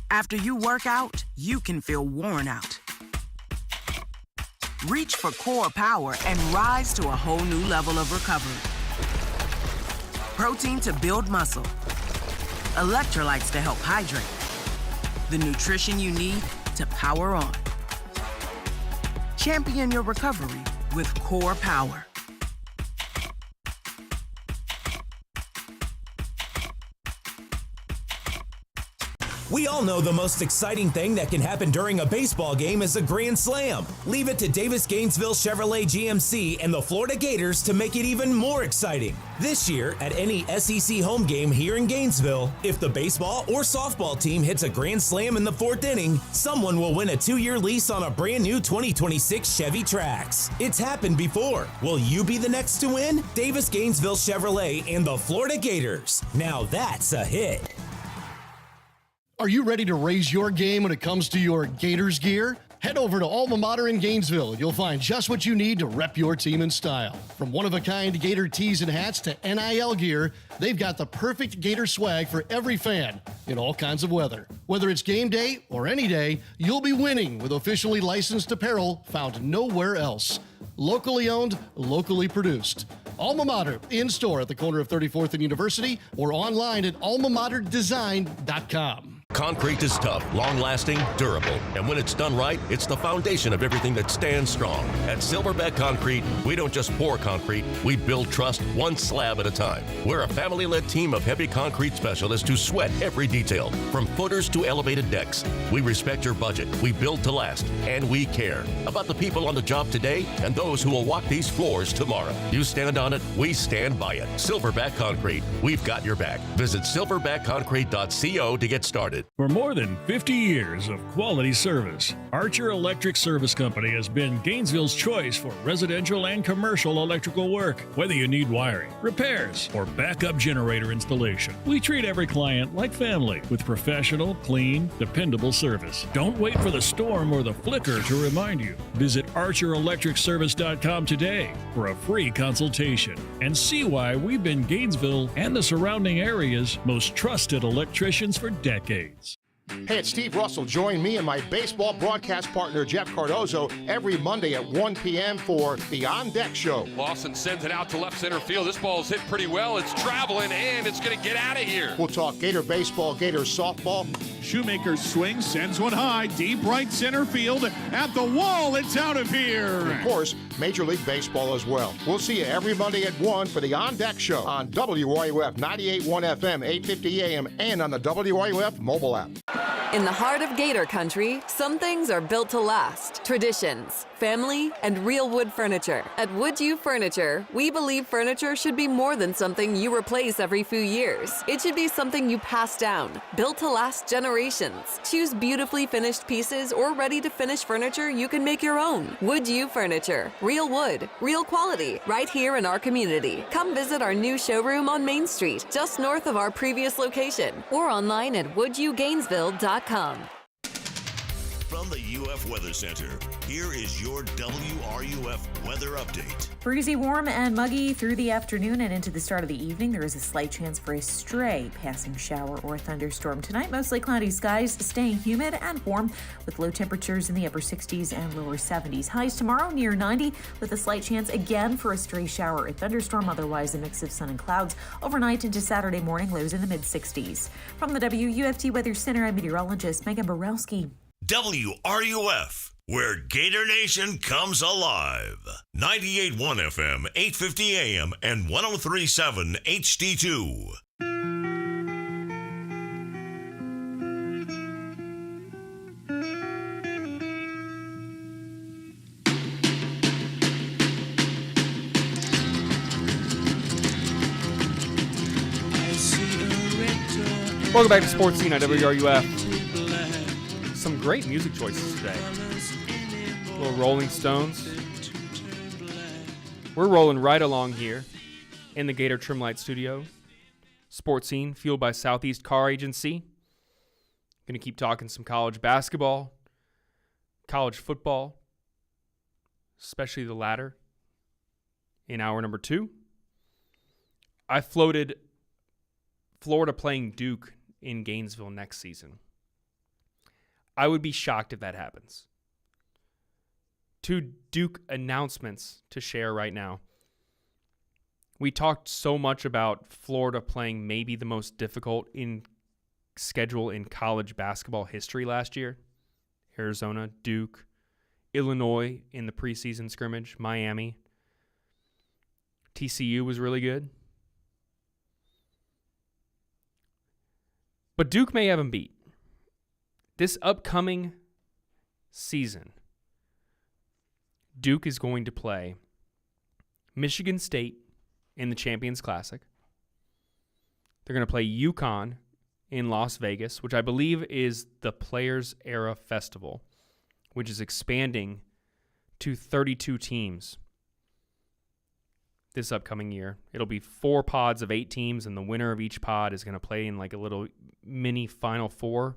After you work out, you can feel worn out. Reach for Core Power and rise to a whole new level of recovery. Protein to build muscle. Electrolytes to help hydrate. The nutrition you need to power on. Champion your recovery with Core Power. We all know the most exciting thing that can happen during a baseball game is a grand slam. Leave it to Davis Gainesville Chevrolet GMC and the Florida Gators to make it even more exciting. This year, at any SEC home game here in Gainesville, if the baseball or softball team hits a grand slam in the 4th inning, someone will win a 2-year lease on a brand new 2026 Chevy Trax. It's happened before. Will you be the next to win? Davis Gainesville Chevrolet and the Florida Gators. Now that's a hit. Are you ready to raise your game when it comes to your Gators gear? Head over to Alma Mater in Gainesville. You'll find just what you need to rep your team in style. From one-of-a-kind Gator tees and hats to NIL gear, they've got the perfect Gator swag for every fan in all kinds of weather. Whether it's game day or any day, you'll be winning with officially licensed apparel found nowhere else. Locally owned, locally produced. Alma Mater, in-store at the corner of 34th and University or online at almamaterdesign.com. Concrete is tough, long-lasting, durable, and when it's done right, it's the foundation of everything that stands strong. At Silverback Concrete, we don't just pour concrete, we build trust one slab at a time. We're a family-led team of heavy concrete specialists who sweat every detail, from footers to elevated decks. We respect your budget, we build to last, and we care about the people on the job today and those who will walk these floors tomorrow. You stand on it, we stand by it. Silverback Concrete, we've got your back. Visit silverbackconcrete.co to get started. For more than 50 years of quality service, Archer Electric Service Company has been Gainesville's choice for residential and commercial electrical work. Whether you need wiring, repairs, or backup generator installation, we treat every client like family with professional, clean, dependable service. Don't wait for the storm or the flicker to remind you. Visit ArcherElectricService.com today for a free consultation and see why we've been Gainesville and the surrounding area's most trusted electricians for decades. Hey, it's Steve Russell. Join me and my baseball broadcast partner, Jeff Cardozo, every Monday at 1 p.m. for the On Deck Show. Lawson sends it out to left center field. This ball's hit pretty well. It's traveling, and it's going to get out of here. We'll talk Gator baseball, Gator softball. Shoemaker's swing sends one high, deep right center field. At the wall, it's out of here. And of course, Major League Baseball as well. We'll see you every Monday at 1 for the On Deck Show on WRUF 98.1 FM, 850 AM, and on the WRUF mobile app. In the heart of Gator Country, some things are built to last. Traditions, family, and real wood furniture. At Would You Furniture, we believe furniture should be more than something you replace every few years. It should be something you pass down, built to last generations. Choose beautifully finished pieces or ready-to-finish furniture you can make your own. Would You Furniture. Real wood, real quality, right here in our community. Come visit our new showroom on Main Street, just north of our previous location, or online at wouldyougainesville.com. From the UF Weather Center, here is your WRUF weather update. Breezy, warm, and muggy through the afternoon and into the start of the evening. There is a slight chance for a stray passing shower or thunderstorm tonight. Mostly cloudy skies, staying humid and warm with low temperatures in the upper 60s and lower 70s. Highs tomorrow near 90 with a slight chance again for a stray shower or thunderstorm. Otherwise, a mix of sun and clouds overnight into Saturday morning. Lows in the mid-60s. From the WUFT Weather Center, I'm meteorologist Megan Borowski. WRUF, where Gator Nation comes alive. 98.1 FM, 850 AM, and 103.7 HD2. Welcome back to Sports Scene on WRUF. Some great music choices today. Little Rolling Stones. We're rolling right along here in the Gator Trimlight Studio. Sports Scene, fueled by Southeast Car Agency. Going to keep talking some college basketball, college football, especially the latter, in hour number 2. I floated Florida playing Duke in Gainesville next season. I would be shocked if that happens. 2 Duke announcements to share right now. We talked so much about Florida playing maybe the most difficult schedule in college basketball history last year. Arizona, Duke, Illinois in the preseason scrimmage, Miami. TCU was really good. But Duke may have them beat. This upcoming season, Duke is going to play Michigan State in the Champions Classic. They're going to play UConn in Las Vegas, which I believe is the Players Era Festival, which is expanding to 32 teams this upcoming year. It'll be 4 pods of 8 teams, and the winner of each pod is going to play in like a little mini Final Four.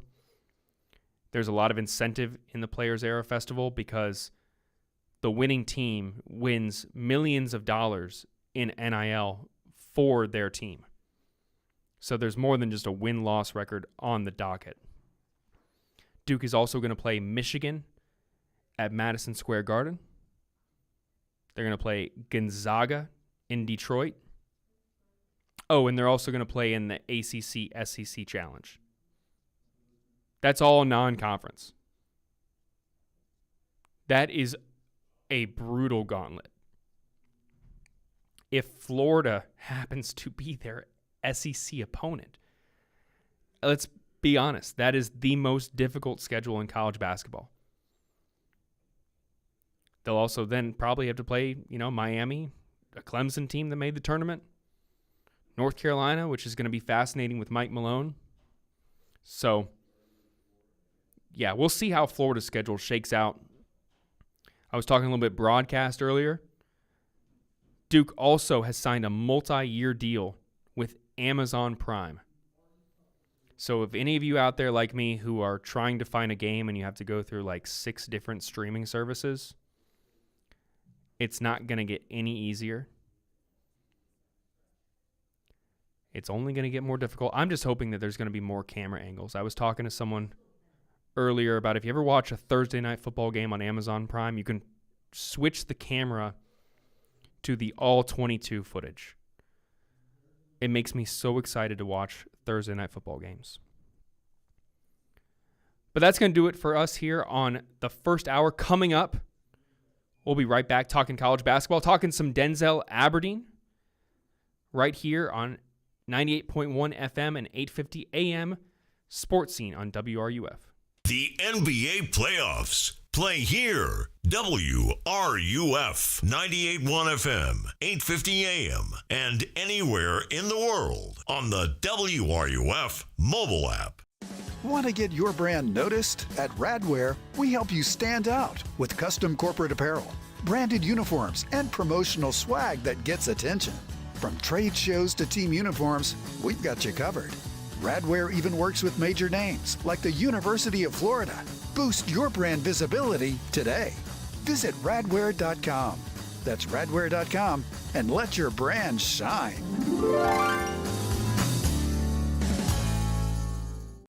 there's a lot of incentive in the Players Era Festival because the winning team wins millions of dollars in NIL for their team. So there's more than just a win-loss record on the docket. Duke is also going to play Michigan at Madison Square Garden. They're going to play Gonzaga in Detroit. Oh, and they're also going to play in the ACC-SEC Challenge. That's all non-conference. That is a brutal gauntlet. If Florida happens to be their SEC opponent, let's be honest, that is the most difficult schedule in college basketball. They'll also then probably have to play, Miami, a Clemson team that made the tournament, North Carolina, which is going to be fascinating with Mike Malone. So, yeah, we'll see how Florida's schedule shakes out. I was talking a little bit broadcast earlier. Duke also has signed a multi-year deal with Amazon Prime. So if any of you out there like me who are trying to find a game and you have to go through like 6 different streaming services, it's not going to get any easier. It's only going to get more difficult. I'm just hoping that there's going to be more camera angles. I was talking to someone earlier about if you ever watch a Thursday night football game on Amazon Prime, you can switch the camera to the all 22 footage. It makes me so excited to watch Thursday night football games. But that's going to do it for us here on the first hour. Coming up, we'll be right back talking college basketball, talking some Denzel Aberdeen right here on 98.1 FM and 850 AM Sports Scene on WRUF. The NBA playoffs play here. WRUF 98.1 FM, 850 AM, and anywhere in the world on the WRUF mobile app. Want to get your brand noticed? At Radware, we help you stand out with custom corporate apparel, branded uniforms, and promotional swag that gets attention. From trade shows to team uniforms, we've got you covered. Radware even works with major names like the University of Florida. Boost your brand visibility today. Visit radware.com. That's radware.com and let your brand shine.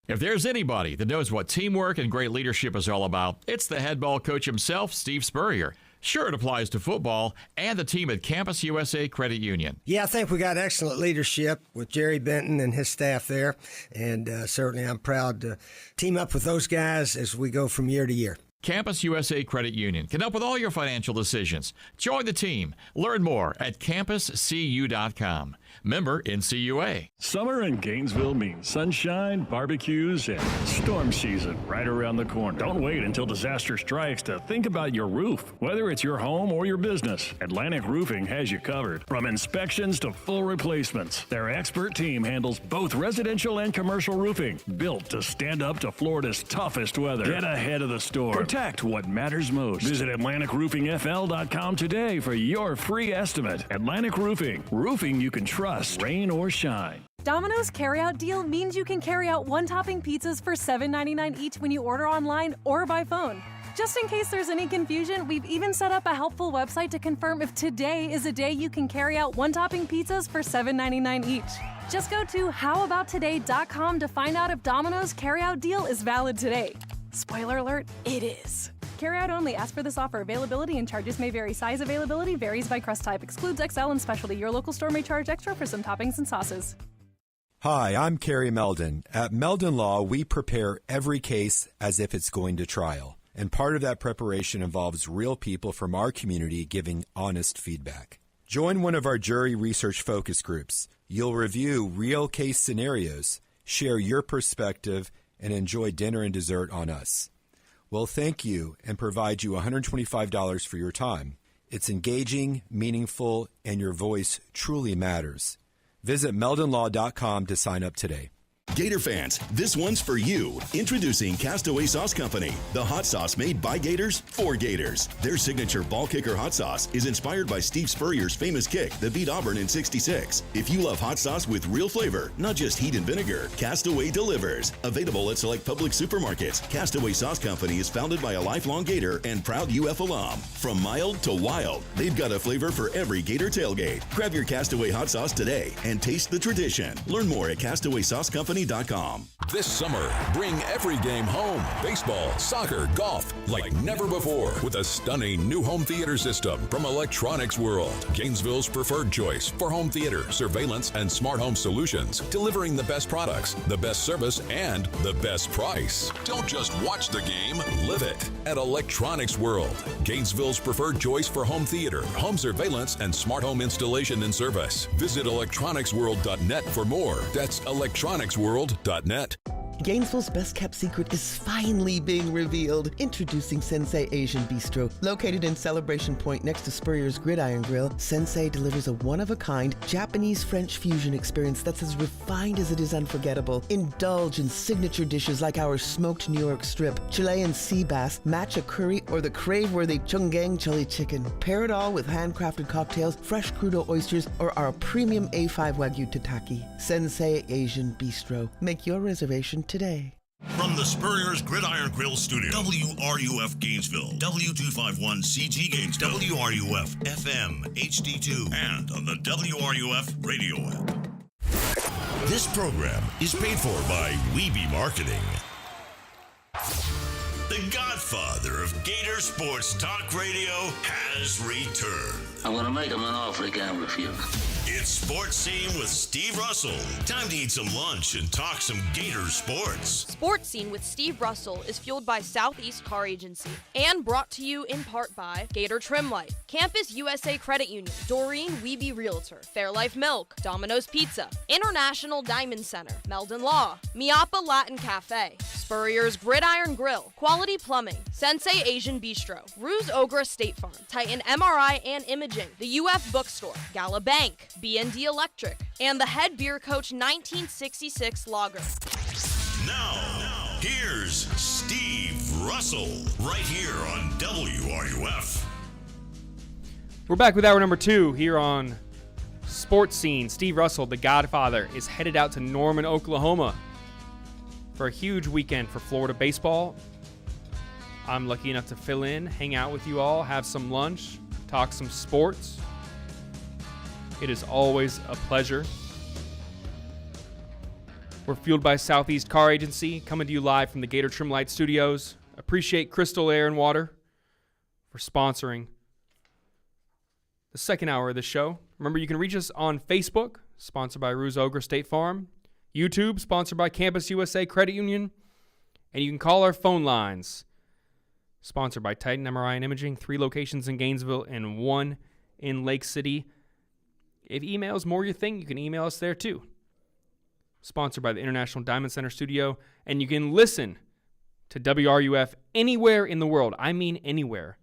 If there's anybody that knows what teamwork and great leadership is all about, it's the head ball coach himself, Steve Spurrier. Sure, it applies to football and the team at Campus USA Credit Union. Yeah, I think we got excellent leadership with Jerry Benton and his staff there, and certainly I'm proud to team up with those guys as we go from year to year. Campus USA Credit Union can help with all your financial decisions. Join the team. Learn more at campuscu.com. Member NCUA. Summer in Gainesville means sunshine, barbecues, and storm season right around the corner. Don't wait until disaster strikes to think about your roof. Whether it's your home or your business, Atlantic Roofing has you covered. From inspections to full replacements, their expert team handles both residential and commercial roofing, built to stand up to Florida's toughest weather. Get ahead of the storm. Protect what matters most. Visit AtlanticRoofingFL.com today for your free estimate. Atlantic Roofing. Roofing you can trust, rain or shine. Domino's carryout deal means you can carry out one-topping pizzas for $7.99 each when you order online or by phone. Just in case there's any confusion, we've even set up a helpful website to confirm if today is a day you can carry out one-topping pizzas for $7.99 each. Just go to howaboutoday.com to find out if Domino's carryout deal is valid today. Spoiler alert, it is. Carryout only. Ask for this offer. Availability and charges may vary. Size availability varies by crust type. Excludes XL and specialty. Your local store may charge extra for some toppings and sauces. Hi, I'm Kerry Meldon. At Meldon Law, we prepare every case as if it's going to trial. And part of that preparation involves real people from our community giving honest feedback. Join one of our jury research focus groups. You'll review real case scenarios, share your perspective, and enjoy dinner and dessert on us. We'll thank you and provide you $125 for your time. It's engaging, meaningful, and your voice truly matters. Visit meldonlaw.com to sign up today. Gator fans, this one's for you. Introducing Castaway Sauce Company, the hot sauce made by Gators for Gators. Their signature ball kicker hot sauce is inspired by Steve Spurrier's famous kick that beat Auburn in '66. If you love hot sauce with real flavor, not just heat and vinegar, Castaway delivers. Available at select public supermarkets, Castaway Sauce Company is founded by a lifelong Gator and proud UF alum. From mild to wild, they've got a flavor for every Gator tailgate. Grab your Castaway hot sauce today and taste the tradition. Learn more at CastawaySauceCompany.com. This summer, bring every game home. Baseball, soccer, golf, like never before. With a stunning new home theater system from Electronics World. Gainesville's preferred choice for home theater, surveillance, and smart home solutions. Delivering the best products, the best service, and the best price. Don't just watch the game, live it. At Electronics World. Gainesville's preferred choice for home theater, home surveillance, and smart home installation and service. Visit electronicsworld.net for more. That's electronicsworld.net. Gainesville's best-kept secret is finally being revealed. Introducing Sensei Asian Bistro. Located in Celebration Point next to Spurrier's Gridiron Grill, Sensei delivers a one-of-a-kind Japanese-French fusion experience that's as refined as it is unforgettable. Indulge in signature dishes like our smoked New York strip, Chilean sea bass, matcha curry, or the crave-worthy chunggang chili chicken. Pair it all with handcrafted cocktails, fresh crudo oysters, or our premium A5 Wagyu tataki. Sensei Asian Bistro. Make your reservation today. From the Spurrier's Gridiron Grill Studio, WRUF Gainesville, W251CG Gainesville, WRUF FM HD2, and on the WRUF radio app. This program is paid for by Weeby Marketing. The godfather of Gator Sports Talk Radio has returned. I'm going to make him an offer he can't refuse. It's Sports Scene with Steve Russell. Time to eat some lunch and talk some Gator sports. Sports Scene with Steve Russell is fueled by Southeast Car Agency and brought to you in part by Gator Trim Light, Campus USA Credit Union, Doreen Wiebe Realtor, Fairlife Milk, Domino's Pizza, International Diamond Center, Meldon Law, Miapa Latin Cafe, Spurrier's Gridiron Grill, Quality Plumbing, Sensei Asian Bistro, Ruse Ogra State Farm, Titan MRI and Imaging, the UF Bookstore, Gala Bank, B&D Electric, and the Head Beer Coach 1966 Lager. Now, here's Steve Russell, right here on WRUF. We're back with hour number 2 here on Sports Scene. Steve Russell, the Godfather, is headed out to Norman, Oklahoma for a huge weekend for Florida baseball. I'm lucky enough to fill in, hang out with you all, have some lunch, talk some sports. It is always a pleasure. We're fueled by Southeast Car Agency, coming to you live from the Gator Trim Light Studios. Appreciate Crystal Air and Water for sponsoring the second hour of the show. Remember, you can reach us on Facebook, sponsored by Ruse Ogra State Farm, YouTube, sponsored by Campus USA Credit Union, and you can call our phone lines, sponsored by Titan MRI and Imaging, 3 locations in Gainesville and 1 in Lake City. If email is more your thing, you can email us there too. Sponsored by the International Diamond Center Studio, and you can listen to WRUF anywhere in the world, I mean anywhere,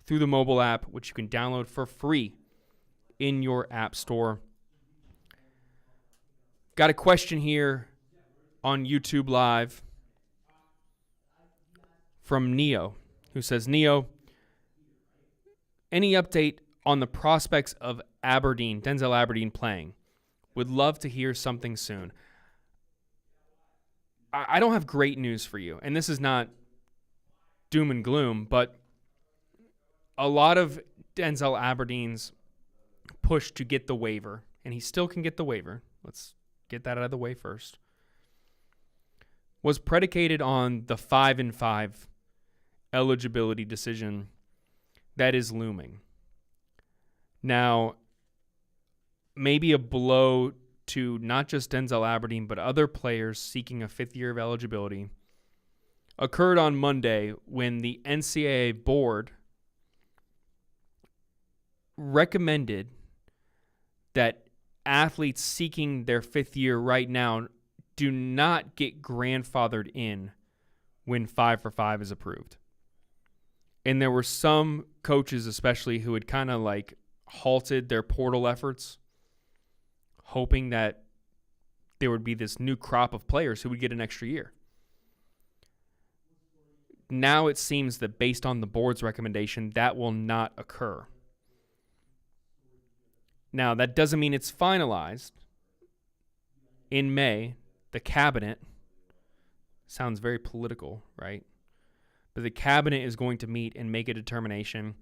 through the mobile app, which you can download for free in your app store. Got a question here on YouTube Live from Neo, who says, Neo, any update on the prospects of Aberdeen, Denzel Aberdeen playing? Would love to hear something soon. I don't have great news for you, and this is not doom and gloom, but a lot of Denzel Aberdeen's push to get the waiver, and he still can get the waiver, let's get that out of the way first, was predicated on the 5-5 eligibility decision that is looming. Now, maybe a blow to not just Denzel Aberdeen, but other players seeking a 5th year of eligibility occurred on Monday when the NCAA board recommended that athletes seeking their 5th year right now do not get grandfathered in when 5-for-5 is approved. And there were some coaches especially who had kind of like halted their portal efforts, hoping that there would be this new crop of players who would get an extra year. Now it seems that based on the board's recommendation, that will not occur. Now, that doesn't mean it's finalized. In May, the cabinet, sounds very political, right? But the cabinet is going to meet and make a determination.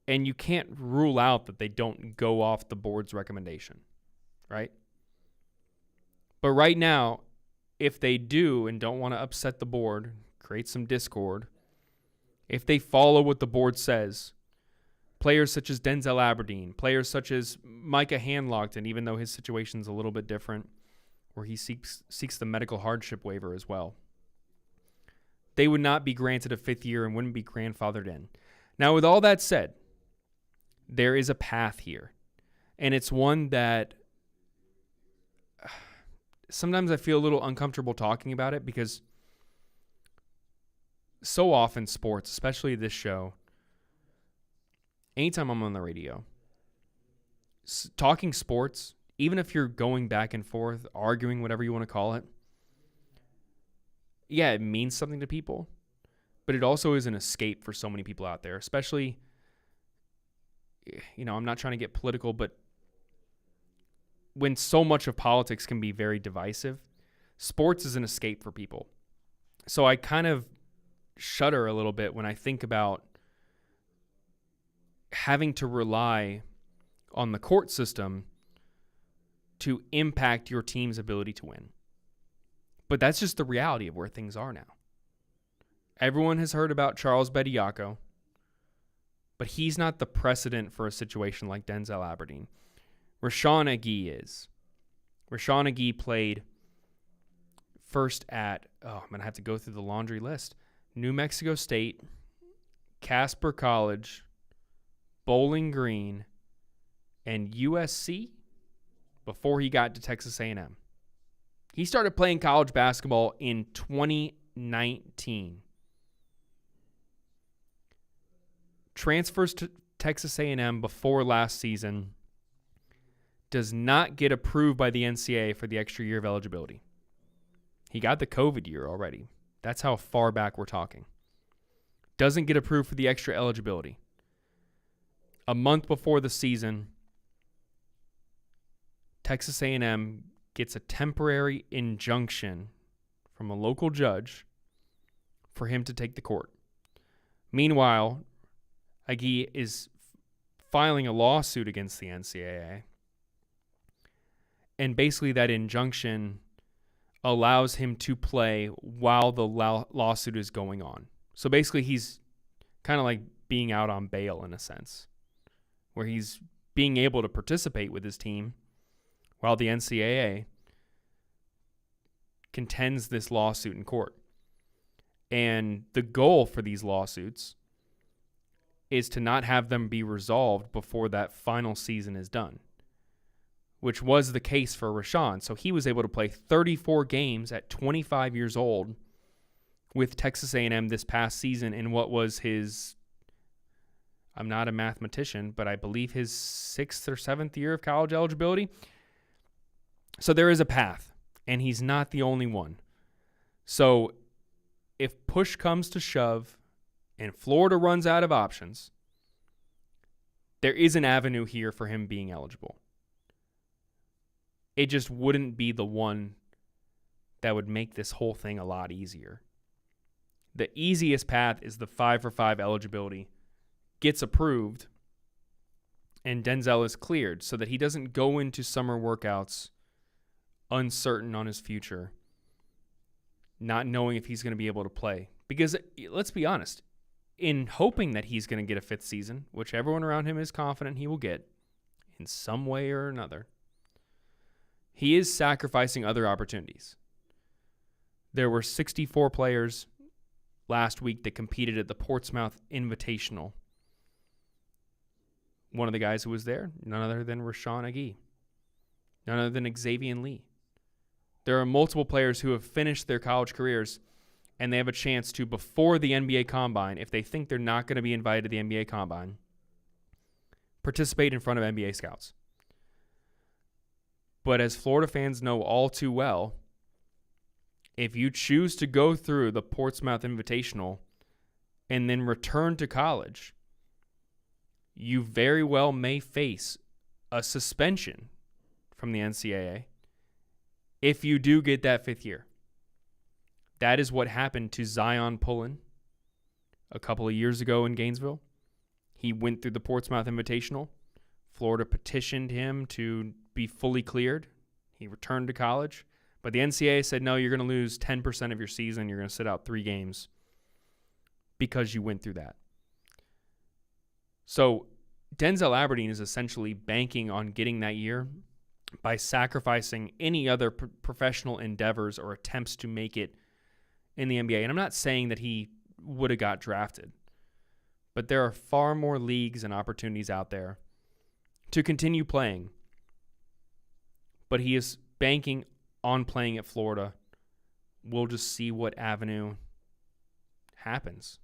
And you can't rule out that they don't go off the board's recommendation, right? But right now, if they do and don't want to upset the board, create some discord, if they follow what the board says, players such as Denzel Aberdeen, players such as Micah Handlockton, even though his situation's a little bit different, where he seeks the medical hardship waiver as well, they would not be granted a fifth year and wouldn't be grandfathered in. Now, with all that said, there is a path here, and it's one that sometimes I feel a little uncomfortable talking about it, because so often sports, especially this show, anytime I'm on the radio, talking sports, even if you're going back and forth, arguing, whatever you want to call it, yeah, it means something to people, but it also is an escape for so many people out there, especially, I'm not trying to get political, but when so much of politics can be very divisive, sports is an escape for people. So I kind of shudder a little bit when I think about having to rely on the court system to impact your team's ability to win. But that's just the reality of where things are now. Everyone has heard about Charles Bediako, but he's not the precedent for a situation like Denzel Aberdeen. Rashawn Agee is. Rashawn Agee played first at, I'm going to have to go through the laundry list, New Mexico State, Casper College, Bowling Green, and USC before he got to Texas A&M. He started playing college basketball in 2019. Transfers to Texas A&M before last season, does not get approved by the NCAA for the extra year of eligibility. He got the COVID year already. That's how far back we're talking. Doesn't get approved for the extra eligibility. A month before the season, Texas A&M gets a temporary injunction from a local judge for him to take the court. Meanwhile, Agee is filing a lawsuit against the NCAA. And basically that injunction allows him to play while the lawsuit is going on. So basically he's kind of like being out on bail in a sense, where he's being able to participate with his team while the NCAA contends this lawsuit in court. And the goal for these lawsuits is to not have them be resolved before that final season is done, which was the case for Rashawn. So he was able to play 34 games at 25 years old with Texas A&M this past season in what was his, I'm not a mathematician, but I believe his 6th or 7th year of college eligibility. So there is a path, and he's not the only one. So if push comes to shove and Florida runs out of options, there is an avenue here for him being eligible. It just wouldn't be the one that would make this whole thing a lot easier. The easiest path is the 5-for-5 eligibility gets approved and Denzel is cleared so that he doesn't go into summer workouts uncertain on his future, not knowing if he's going to be able to play. Because let's be honest, in hoping that he's going to get a 5th season, which everyone around him is confident he will get in some way or another, he is sacrificing other opportunities. There were 64 players last week that competed at the Portsmouth Invitational. One of the guys who was there, none other than Rashawn Agee, none other than Xavier Lee. There are multiple players who have finished their college careers and they have a chance to, before the NBA Combine, if they think they're not going to be invited to the NBA Combine, participate in front of NBA scouts. But as Florida fans know all too well, if you choose to go through the Portsmouth Invitational and then return to college, you very well may face a suspension from the NCAA if you do get that 5th year. That is what happened to Zion Pullen a couple of years ago in Gainesville. He went through the Portsmouth Invitational. Florida petitioned him to be fully cleared. He returned to college. But the NCAA said, no, you're going to lose 10% of your season. You're going to sit out 3 games because you went through that. So Denzel Aberdeen is essentially banking on getting that year by sacrificing any other professional endeavors or attempts to make it in the NBA. And I'm not saying that he would have got drafted, but there are far more leagues and opportunities out there to continue playing. But he is banking on playing at Florida. We'll just see what avenue happens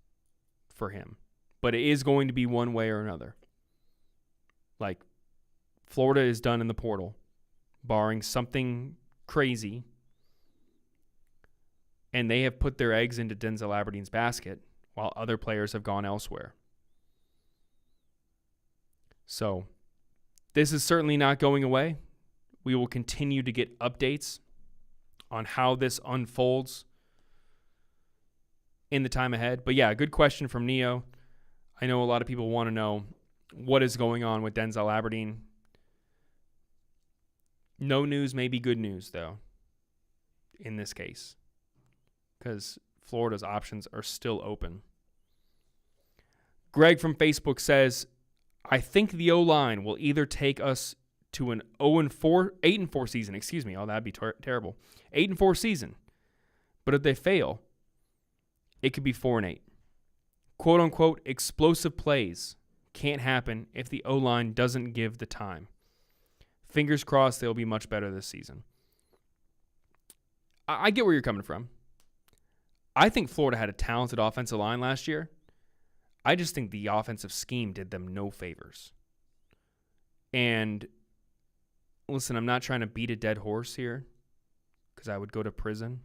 for him. But it is going to be one way or another. Like, Florida is done in the portal, barring something crazy. And they have put their eggs into Denzel Aberdeen's basket while other players have gone elsewhere. So, this is certainly not going away. We will continue to get updates on how this unfolds in the time ahead. But yeah, good question from Neo. I know a lot of people want to know what is going on with Denzel Aberdeen. No news may be good news, though, in this case, because Florida's options are still open. Greg from Facebook says, I think the O-line will either take us to an 8-4 season. Excuse me. Oh, that'd be terrible. 8-4 season. But if they fail, it could be 4-8. Quote unquote explosive plays can't happen if the O-line doesn't give the time. Fingers crossed they'll be much better this season. I get where you're coming from. I think Florida had a talented offensive line last year. I just think the offensive scheme did them no favors. And listen, I'm not trying to beat a dead horse here because I would go to prison.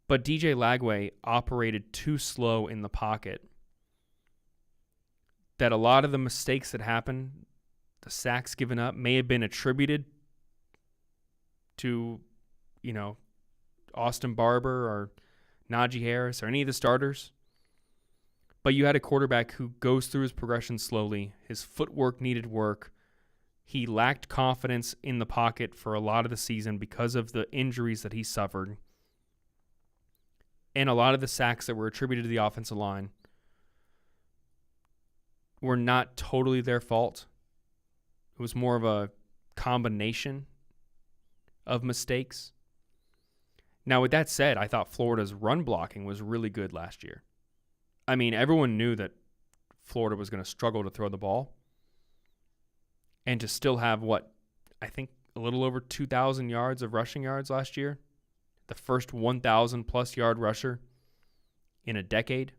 But DJ Lagway operated too slow in the pocket. That a lot of the mistakes that happened, the sacks given up, may have been attributed to, Austin Barber or Najee Harris or any of the starters. But you had a quarterback who goes through his progression slowly. His footwork needed work. He lacked confidence in the pocket for a lot of the season because of the injuries that he suffered. And a lot of the sacks that were attributed to the offensive line were not totally their fault. It was more of a combination of mistakes. Now, with that said, I thought Florida's run blocking was really good last year. I mean, everyone knew that Florida was going to struggle to throw the ball. And to still have, I think a little over 2,000 yards of rushing yards last year. The first 1,000-plus yard rusher in a decade.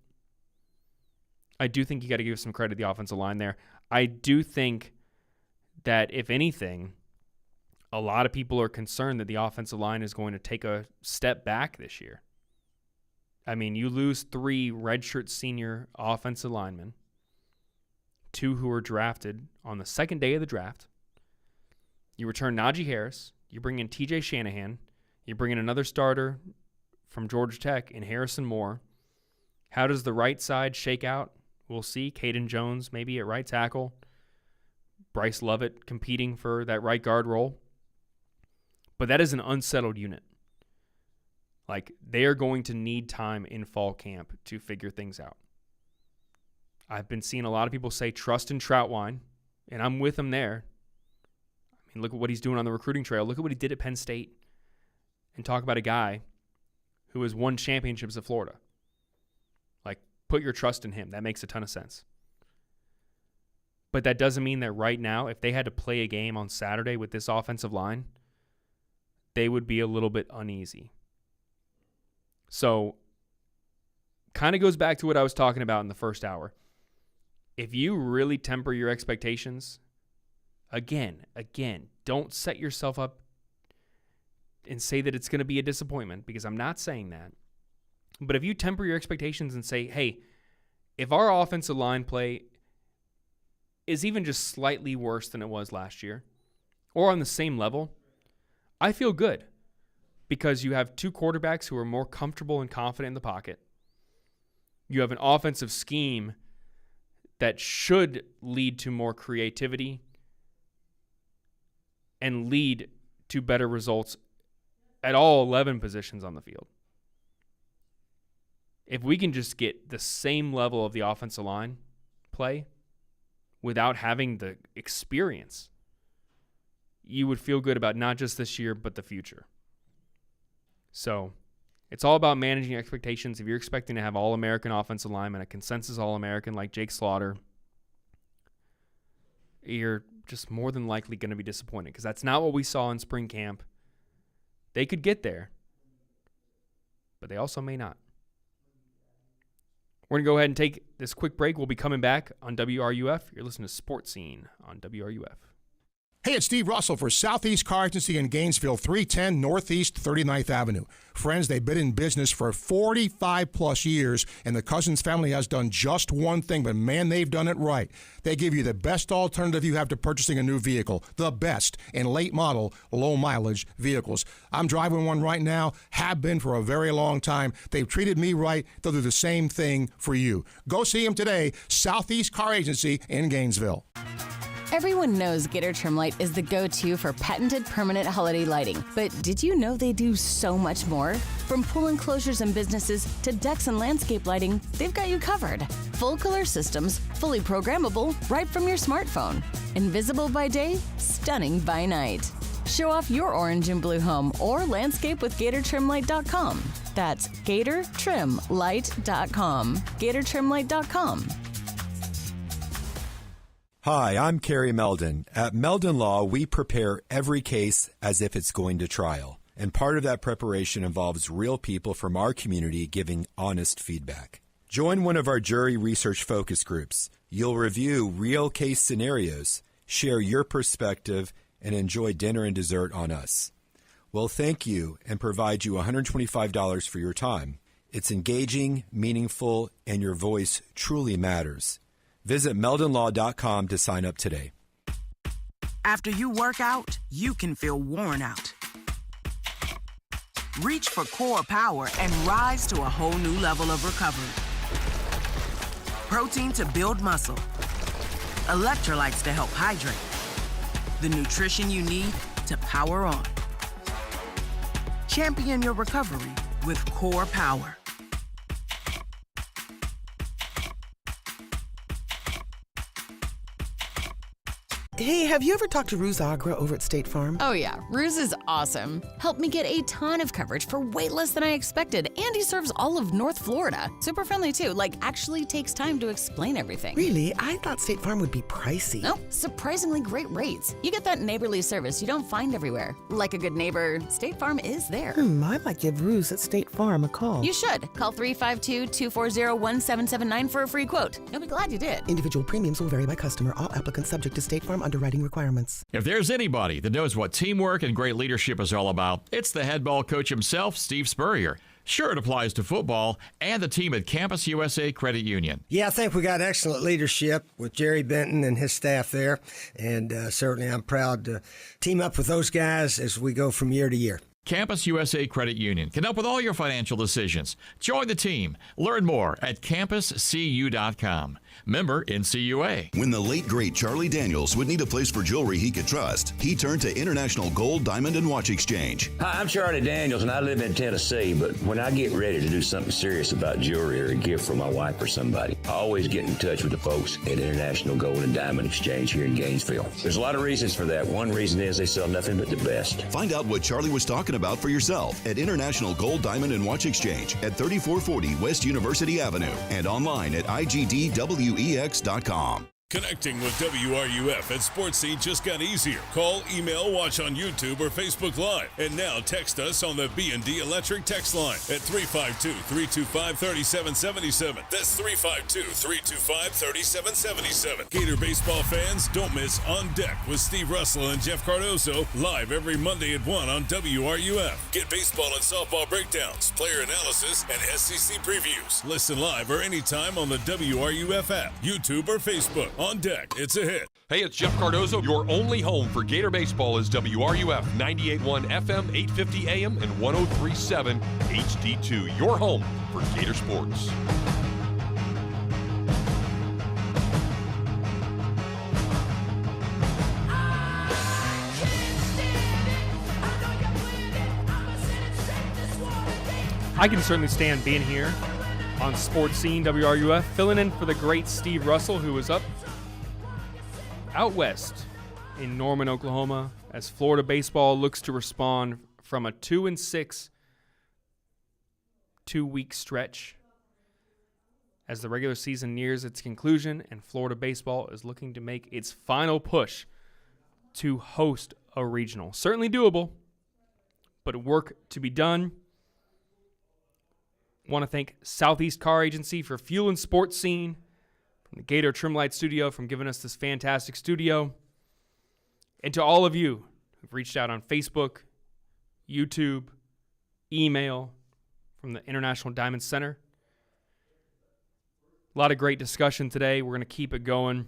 I do think you got to give some credit to the offensive line there. I do think that, if anything, a lot of people are concerned that the offensive line is going to take a step back this year. I mean, you lose 3 redshirt senior offensive linemen, 2 who were drafted on the second day of the draft. You return Najee Harris. You bring in TJ Shanahan. You bring in another starter from Georgia Tech in Harrison Moore. How does the right side shake out? We'll see. Caden Jones maybe at right tackle. Bryce Lovett competing for that right guard role. But that is an unsettled unit. Like, they are going to need time in fall camp to figure things out. I've been seeing a lot of people say trust in Troutwine, and I'm with them there. I mean, look at what he's doing on the recruiting trail. Look at what he did at Penn State. And talk about a guy who has won championships at Florida. Like, put your trust in him. That makes a ton of sense. But that doesn't mean that right now, if they had to play a game on Saturday with this offensive line, they would be a little bit uneasy. So, kind of goes back to what I was talking about in the first hour. If you really temper your expectations Again, don't set yourself up and say that it's going to be a disappointment, because I'm not saying that. But if you temper your expectations and say, hey, if our offensive line play is even just slightly worse than it was last year, or on the same level, I feel good, because you have two quarterbacks who are more comfortable and confident in the pocket. You have an offensive scheme that should lead to more creativity and lead to better results at all 11 positions on the field. If we can just get the same level of the offensive line play without having the experience, you would feel good about not just this year, but the future. So it's all about managing expectations. If you're expecting to have All-American offensive lineman, a consensus All-American like Jake Slaughter, you're just more than likely going to be disappointed, because that's not what we saw in spring camp. They could get there, but they also may not. We're going to go ahead and take this quick break. We'll be coming back on WRUF. You're listening to Sports Scene on WRUF. Hey, it's Steve Russell for Southeast Car Agency in Gainesville, 310 Northeast 39th Avenue. Friends, they've been in business for 45-plus years, and the Cousins family has done just one thing, but man, they've done it right. They give you the best alternative you have to purchasing a new vehicle, the best in late-model, low-mileage vehicles. I'm driving one right now, have been for a very long time. They've treated me right. They'll do the same thing for you. Go see them today, Southeast Car Agency in Gainesville. Everyone knows Gator Trim Light is the go-to for patented permanent holiday lighting. But did you know they do so much more? From pool enclosures and businesses to decks and landscape lighting, they've got you covered. Full color systems, fully programmable, right from your smartphone. Invisible by day, stunning by night. Show off your orange and blue home or landscape with GatorTrimLight.com. That's GatorTrimLight.com. GatorTrimLight.com. Hi, I'm Kerry Meldon. At Meldon Law, we prepare every case as if it's going to trial. And part of that preparation involves real people from our community giving honest feedback. Join one of our jury research focus groups. You'll review real case scenarios, share your perspective, and enjoy dinner and dessert on us. We'll thank you and provide you $125 for your time. It's engaging, meaningful, and your voice truly matters. Visit meldonlaw.com to sign up today. After you work out, you can feel worn out. Reach for Core Power and rise to a whole new level of recovery. Protein to build muscle. Electrolytes to help hydrate. The nutrition you need to power on. Champion your recovery with Core Power. Hey, have you ever talked to Ruse Agra over at State Farm? Oh yeah, Ruse is awesome. Helped me get a ton of coverage for way less than I expected, and he serves all of North Florida. Super friendly too, actually takes time to explain everything. Really? I thought State Farm would be pricey. Nope, surprisingly great rates. You get that neighborly service you don't find everywhere. Like a good neighbor, State Farm is there. I might give Ruse at State Farm a call. You should. Call 352-240-1779 for a free quote. You'll be glad you did. Individual premiums will vary by customer. All applicants subject to State Farm underwriting requirements. If there's anybody that knows what teamwork and great leadership is all about, it's the head ball coach himself, Steve Spurrier. Sure, it applies to football and the team at Campus USA Credit Union. Yeah, I think we got excellent leadership with Jerry Benton and his staff there, and certainly I'm proud to team up with those guys as we go from year to year. Campus USA Credit Union can help with all your financial decisions. Join the team. Learn more at campuscu.com. Member NCUA. When the late, great Charlie Daniels would need a place for jewelry he could trust, he turned to International Gold, Diamond, and Watch Exchange. Hi, I'm Charlie Daniels, and I live in Tennessee, but when I get ready to do something serious about jewelry or a gift for my wife or somebody, I always get in touch with the folks at International Gold and Diamond Exchange here in Gainesville. There's a lot of reasons for that. One reason is they sell nothing but the best. Find out what Charlie was talking about for yourself at International Gold, Diamond, and Watch Exchange at 3440 West University Avenue and online at igdwex.com. Connecting with WRUF at SportsScene just got easier. Call, email, watch on YouTube or Facebook Live. And now text us on the B&D Electric text line at 352-325-3777. That's 352-325-3777. Gator baseball fans, don't miss On Deck with Steve Russell and Jeff Cardozo live every Monday at 1 on WRUF. Get baseball and softball breakdowns, player analysis, and SEC previews. Listen live or anytime on the WRUF app, YouTube, or Facebook. On Deck, it's a hit. Hey, it's Jeff Cardozo. Your only home for Gator baseball is WRUF 98.1 FM, 850 AM, and 103.7 HD2. Your home for Gator Sports. I can certainly stand being here on Sports Scene WRUF, filling in for the great Steve Russell, who was up out west in Norman, Oklahoma, as Florida baseball looks to respond from a 2-6 2-week stretch as the regular season nears its conclusion, and Florida baseball is looking to make its final push to host a regional. Certainly doable, but work to be done. Want to thank Southeast Car Agency for fueling Sports Scene, from the Gator Trimlight Studio from giving us this fantastic studio, and to all of you who've reached out on Facebook, YouTube, email from the International Diamond Center. A lot of great discussion today. We're going to keep it going.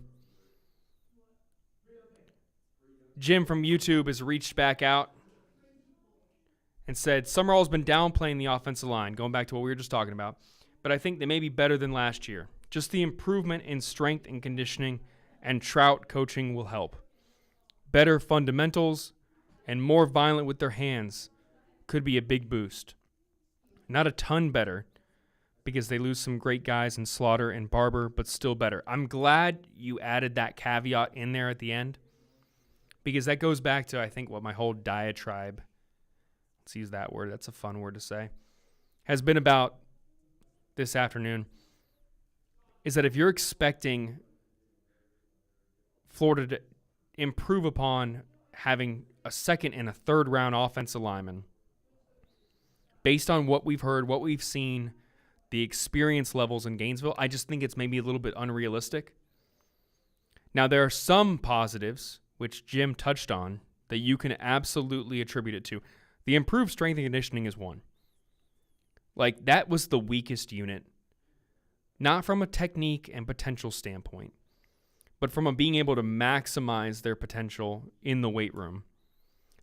Jim from YouTube has reached back out and said, Summerall's been downplaying the offensive line, going back to what we were just talking about, but I think they may be better than last year. Just the improvement in strength and conditioning and Trout coaching will help. Better fundamentals and more violent with their hands could be a big boost. Not a ton better, because they lose some great guys in Slaughter and Barber, but still better. I'm glad you added that caveat in there at the end, because that goes back to, I think, what my whole diatribe, let's use that word, that's a fun word to say, has been about this afternoon, is that if you're expecting Florida to improve upon having a second and a third round offensive lineman, based on what we've heard, what we've seen, the experience levels in Gainesville, I just think it's maybe a little bit unrealistic. Now, there are some positives, which Jim touched on, that you can absolutely attribute it to. The improved strength and conditioning is one. Like, that was the weakest unit, not from a technique and potential standpoint, but from a being able to maximize their potential in the weight room.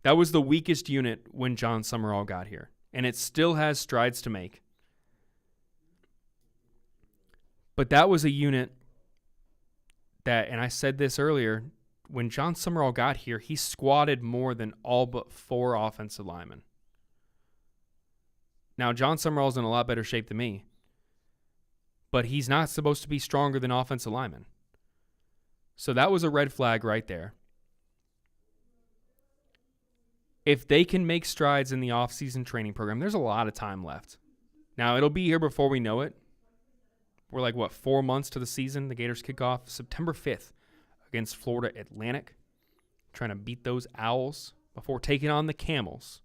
That was the weakest unit when John Summerall got here, and it still has strides to make. But that was a unit that, and I said this earlier, when John Summerall got here, he squatted more than all but 4 offensive linemen. Now, John Summerall's in a lot better shape than me, but he's not supposed to be stronger than offensive linemen. So that was a red flag right there. If they can make strides in the offseason training program, there's a lot of time left. Now, it'll be here before we know it. We're like, 4 months to the season? The Gators kick off September 5th against Florida Atlantic, trying to beat those Owls before taking on the Camels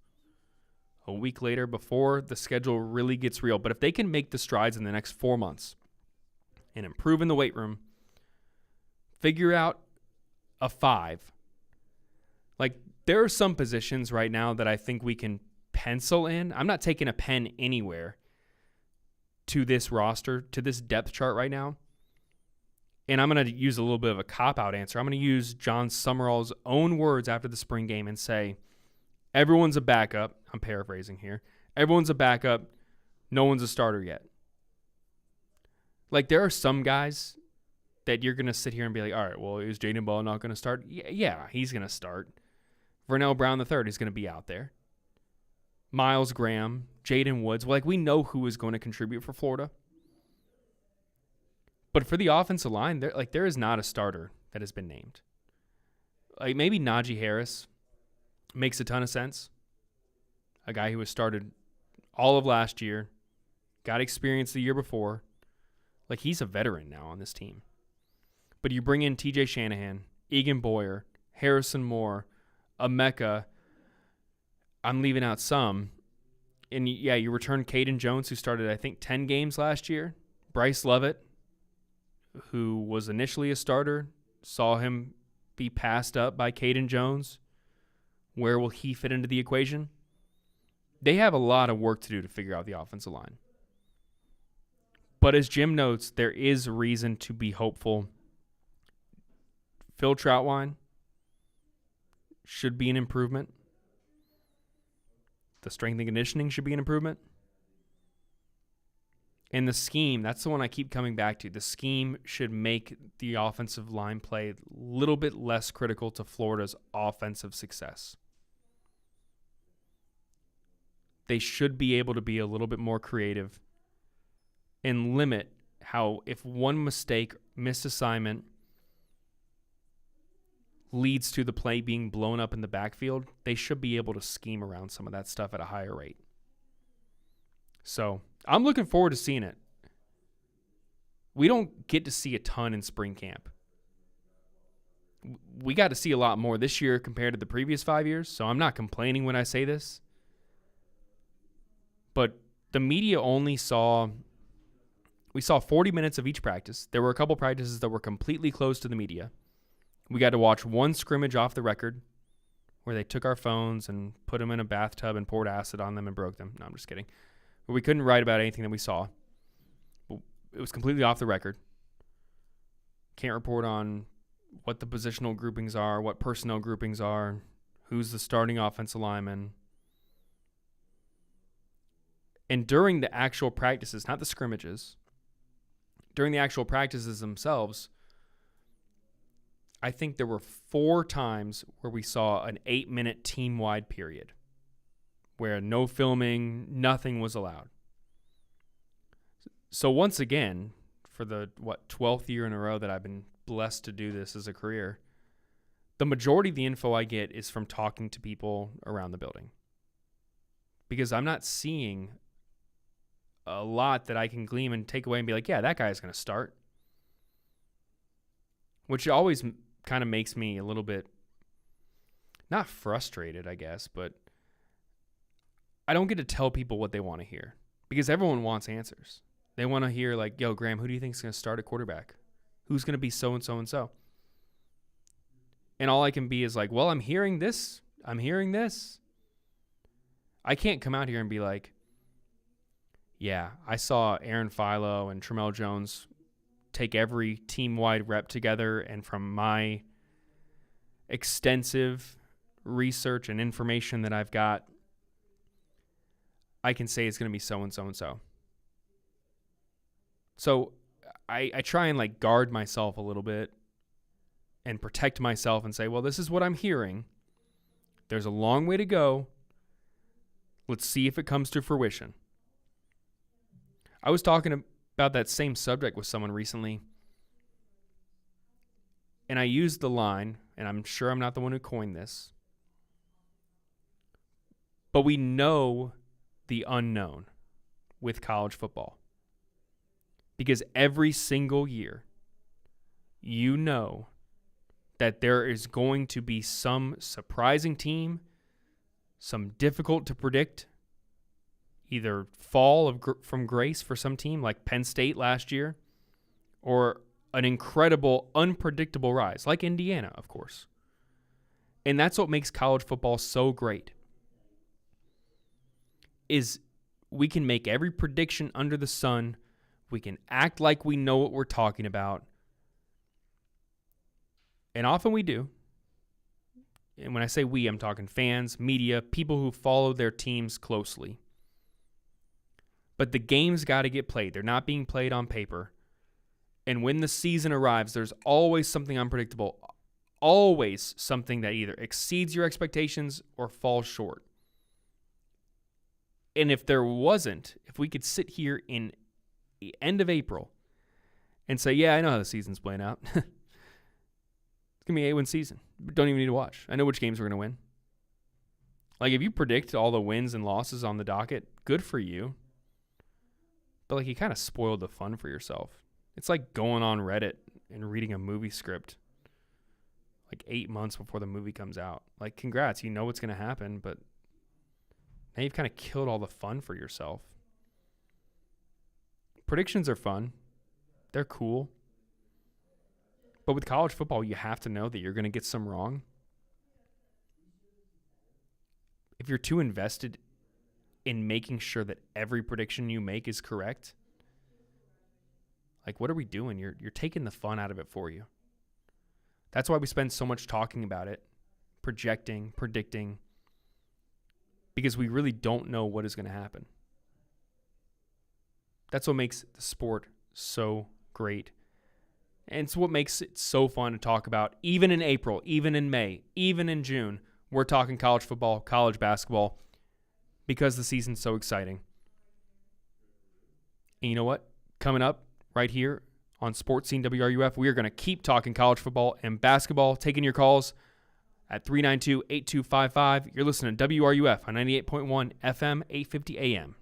a week later before the schedule really gets real. But if they can make the strides in the next 4 months and improve in the weight room, figure out a 5. Like, there are some positions right now that I think we can pencil in. I'm not taking a pen anywhere to this roster, to this depth chart right now. And I'm going to use a little bit of a cop-out answer. I'm going to use John Summerall's own words after the spring game and say, everyone's a backup. I'm paraphrasing here. Everyone's a backup. No one's a starter yet. Like, there are some guys that you're going to sit here and be like, all right, well, is Jaden Ball not going to start? Yeah, he's going to start. Vernell Brown III is going to be out there. Miles Graham, Jaden Woods. Like, we know who is going to contribute for Florida. But for the offensive line, there is not a starter that has been named. Like, maybe Najee Harris makes a ton of sense. A guy who has started all of last year, got experience the year before. Like, he's a veteran now on this team. But you bring in TJ Shanahan, Egan Boyer, Harrison Moore, Emeka. I'm leaving out some. And yeah, you return Caden Jones, who started, I think, 10 games last year. Bryce Lovett, who was initially a starter, saw him be passed up by Caden Jones. Where will he fit into the equation? They have a lot of work to do to figure out the offensive line. But as Jim notes, there is reason to be hopeful. Phil Troutwine should be an improvement. The strength and conditioning should be an improvement. And the scheme, that's the one I keep coming back to. The scheme should make the offensive line play a little bit less critical to Florida's offensive success. They should be able to be a little bit more creative and limit how if one mistake, missed assignment, leads to the play being blown up in the backfield, they should be able to scheme around some of that stuff at a higher rate. So I'm looking forward to seeing it. We don't get to see a ton in spring camp. We got to see a lot more this year compared to the previous 5 years, so I'm not complaining when I say this. But the media only saw 40 minutes of each practice. There were a couple practices that were completely closed to the media. We got to watch one scrimmage off the record where they took our phones and put them in a bathtub and poured acid on them and broke them. No, I'm just kidding. But we couldn't write about anything that we saw. It was completely off the record. Can't report on what the positional groupings are, what personnel groupings are, who's the starting offensive lineman. And during the actual practices, not the scrimmages, during the actual practices themselves, I think there were 4 times where we saw an 8-minute team-wide period where no filming, nothing was allowed. So once again, for the 12th year in a row that I've been blessed to do this as a career, the majority of the info I get is from talking to people around the building. Because I'm not seeing a lot that I can glean and take away and be like, yeah, that guy's going to start. Which always kind of makes me a little bit, not frustrated, I guess, but I don't get to tell people what they want to hear. Because everyone wants answers. They want to hear like, yo, Graham, who do you think is going to start at quarterback? Who's going to be so-and-so and so? And all I can be is like, well, I'm hearing this. I'm hearing this. I can't come out here and be like, yeah, I saw Aaron Philo and Tramel Jones take every team-wide rep together, and from my extensive research and information that I've got, I can say it's going to be so-and-so and so. So I try and like guard myself a little bit and protect myself and say, well, this is what I'm hearing. There's a long way to go. Let's see if it comes to fruition. I was talking about that same subject with someone recently, and I used the line, and I'm sure I'm not the one who coined this, but we know the unknown with college football. Because every single year, you know that there is going to be some surprising team, some difficult to predict, either fall from grace for some team like Penn State last year, or an incredible, unpredictable rise like Indiana, of course. And that's what makes college football so great, is we can make every prediction under the sun. We can act like we know what we're talking about. And often we do. And when I say we, I'm talking fans, media, people who follow their teams closely. But the games got to get played. They're not being played on paper. And when the season arrives, there's always something unpredictable. Always something that either exceeds your expectations or falls short. And if there wasn't, if we could sit here in the end of April and say, yeah, I know how the season's playing out. It's going to be an 8-win season. Don't even need to watch. I know which games we're going to win. Like, if you predict all the wins and losses on the docket, good for you. But, like, you kind of spoiled the fun for yourself. It's like going on Reddit and reading a movie script like 8 months before the movie comes out. Like, congrats, you know what's going to happen, but now you've kind of killed all the fun for yourself. Predictions are fun. They're cool. But with college football, you have to know that you're going to get some wrong. If you're too invested in making sure that every prediction you make is correct, like, what are we doing? You're taking the fun out of it for you. That's why we spend so much talking about it, projecting, predicting, because we really don't know what is going to happen. That's what makes the sport so great. And it's what makes it so fun to talk about, even in April, even in May, even in June. We're talking college football, college basketball, because the season's so exciting. And you know what? Coming up right here on SportsScene WRUF, we are going to keep talking college football and basketball, taking your calls at 392-8255. You're listening to WRUF on 98.1 FM, 850 AM.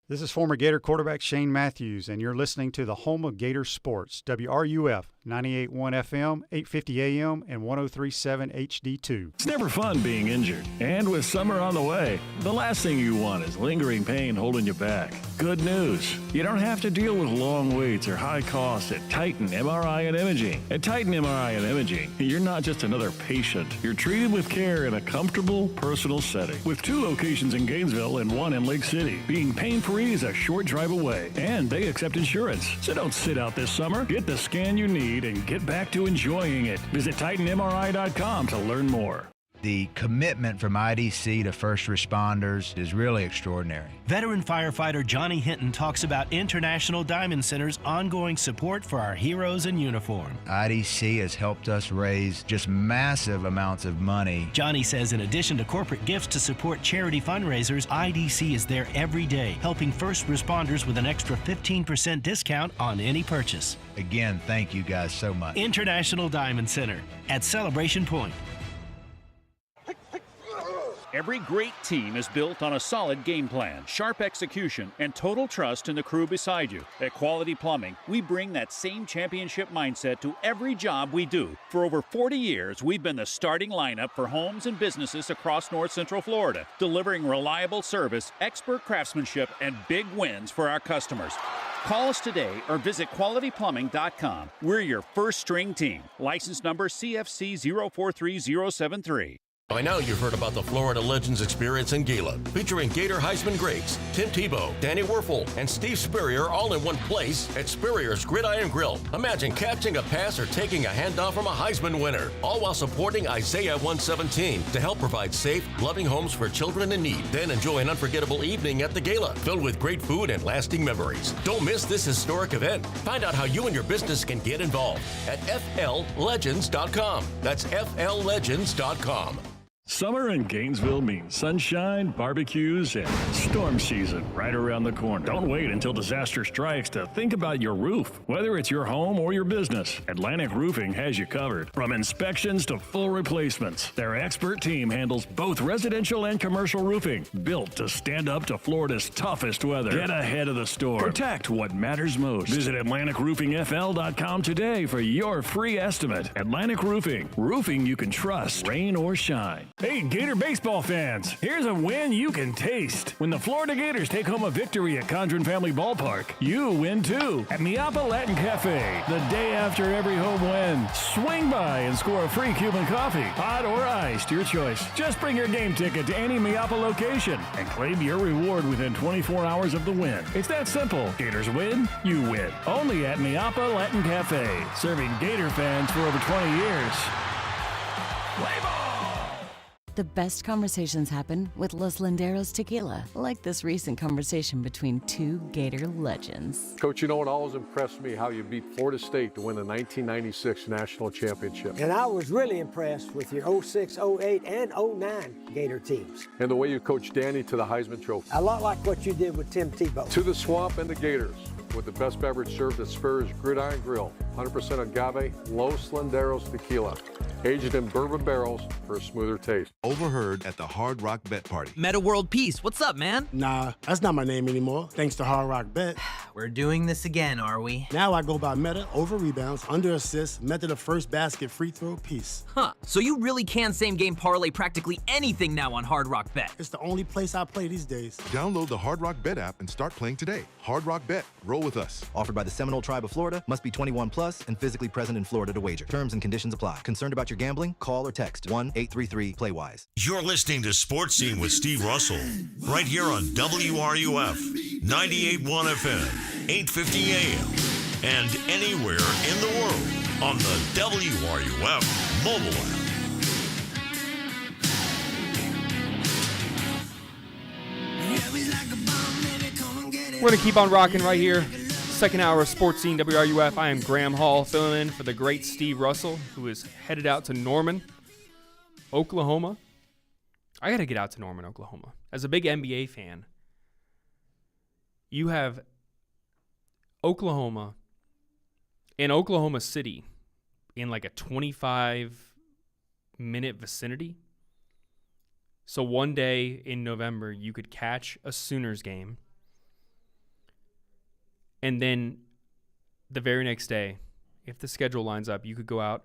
This is former Gator quarterback Shane Matthews, and you're listening to the home of Gator Sports, WRUF, 98.1 FM, 850 AM, and 103.7 HD2. It's never fun being injured. And with summer on the way, the last thing you want is lingering pain holding you back. Good news. You don't have to deal with long waits or high costs at Titan MRI and Imaging. At Titan MRI and Imaging, you're not just another patient. You're treated with care in a comfortable, personal setting. With 2 locations in Gainesville and 1 in Lake City. Being pain-free is a short drive away, and they accept insurance. So don't sit out this summer. Get the scan you need and get back to enjoying it. Visit TitanMRI.com to learn more. The commitment from IDC to first responders is really extraordinary. Veteran firefighter Johnny Hinton talks about International Diamond Center's ongoing support for our heroes in uniform. IDC has helped us raise just massive amounts of money. Johnny says in addition to corporate gifts to support charity fundraisers, IDC is there every day, helping first responders with an extra 15% discount on any purchase. Again, thank you guys so much. International Diamond Center at Celebration Point. Every great team is built on a solid game plan, sharp execution, and total trust in the crew beside you. At Quality Plumbing, we bring that same championship mindset to every job we do. For over 40 years, we've been the starting lineup for homes and businesses across North Central Florida, delivering reliable service, expert craftsmanship, and big wins for our customers. Call us today or visit qualityplumbing.com. We're your first string team. License number CFC 043073. By now, you've heard about the Florida Legends Experience in Gila, featuring Gator Heisman greats Tim Tebow, Danny Werfel, and Steve Spurrier all in one place at Spurrier's Gridiron Grill. Imagine catching a pass or taking a handoff from a Heisman winner, all while supporting Isaiah 117 to help provide safe, loving homes for children in need. Then enjoy an unforgettable evening at the Gala, filled with great food and lasting memories. Don't miss this historic event. Find out how you and your business can get involved at FLLegends.com. That's FLLegends.com. Summer in Gainesville means sunshine, barbecues, and storm season right around the corner. Don't wait until disaster strikes to think about your roof. Whether it's your home or your business, Atlantic Roofing has you covered. From inspections to full replacements, their expert team handles both residential and commercial roofing, built to stand up to Florida's toughest weather. Get ahead of the storm. Protect what matters most. Visit AtlanticRoofingFL.com today for your free estimate. Atlantic Roofing. Roofing you can trust, rain or shine. Hey, Gator baseball fans, here's a win you can taste. When the Florida Gators take home a victory at Condren Family Ballpark, you win too at Miapa Latin Cafe. The day after every home win, swing by and score a free Cuban coffee, hot or iced, your choice. Just bring your game ticket to any Miapa location and claim your reward within 24 hours of the win. It's that simple. Gators win, you win. Only at Miapa Latin Cafe, serving Gator fans for over 20 years. Play ball! The best conversations happen with Los Landeros tequila, like this recent conversation between 2 Gator legends. Coach, you know what always impressed me, how you beat Florida State to win the 1996 national championship. And I was really impressed with your 06, 08, and 09 Gator teams. And the way you coached Danny to the Heisman Trophy. A lot like what you did with Tim Tebow. To the Swamp and the Gators, with the best beverage served at Spurrier's Gridiron Grill. 100% agave Los Landeros tequila, aged in bourbon barrels for a smoother taste. Overheard at the Hard Rock Bet Party. Meta World Peace, what's up, man? Nah, that's not my name anymore, thanks to Hard Rock Bet. We're doing this again, are we? Now I go by meta, over rebounds, under assists, method of first basket, free throw, piece. Huh, so you really can same-game parlay practically anything now on Hard Rock Bet. It's the only place I play these days. Download the Hard Rock Bet app and start playing today. Hard Rock Bet. Roll with us. Offered by the Seminole Tribe of Florida. Must be 21 plus and physically present in Florida to wager. Terms and conditions apply. Concerned about your gambling? Call or text 1-833-PLAY-WISE. You're listening to Sports Scene with Steve Russell, right here on WRUF, 98.1 FM, 850 AM, and anywhere in the world on the WRUF mobile app. We're going to keep on rocking right here. Second hour of Sports Scene WRUF. I am Graham Hall, filling in for the great Steve Russell, who is headed out to Norman, Oklahoma. I got to get out to Norman, Oklahoma. As a big NBA fan, you have Oklahoma and Oklahoma City in like a 25-minute vicinity. So one day in November, you could catch a Sooners game. And then the very next day, if the schedule lines up, you could go out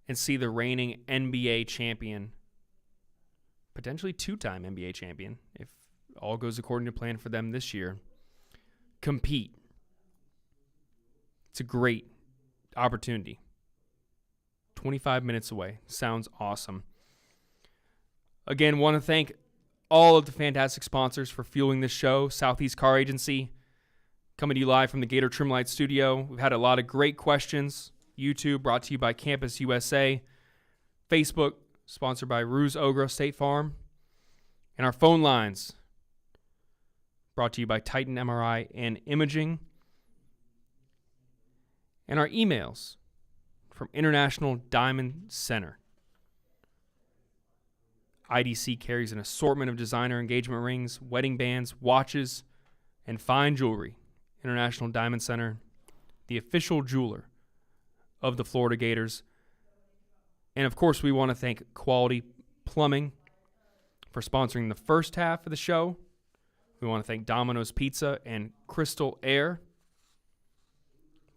and see the reigning NBA champion, potentially two-time NBA champion, if all goes according to plan for them this year, compete. It's a great opportunity. 25 minutes away. Sounds awesome. Again, want to thank all of the fantastic sponsors for fueling this show. Southeast Car Agency, coming to you live from the Gator Trimlight Studio. We've had a lot of great questions. YouTube, brought to you by Campus USA. Facebook, sponsored by Ruse Ogre State Farm. And our phone lines, brought to you by Titan MRI and Imaging. And our emails from International Diamond Center. IDC carries an assortment of designer engagement rings, wedding bands, watches, and fine jewelry. International Diamond Center, the official jeweler of the Florida Gators. And of course, we want to thank Quality Plumbing for sponsoring the first half of the show. We want to thank Domino's Pizza and Crystal Air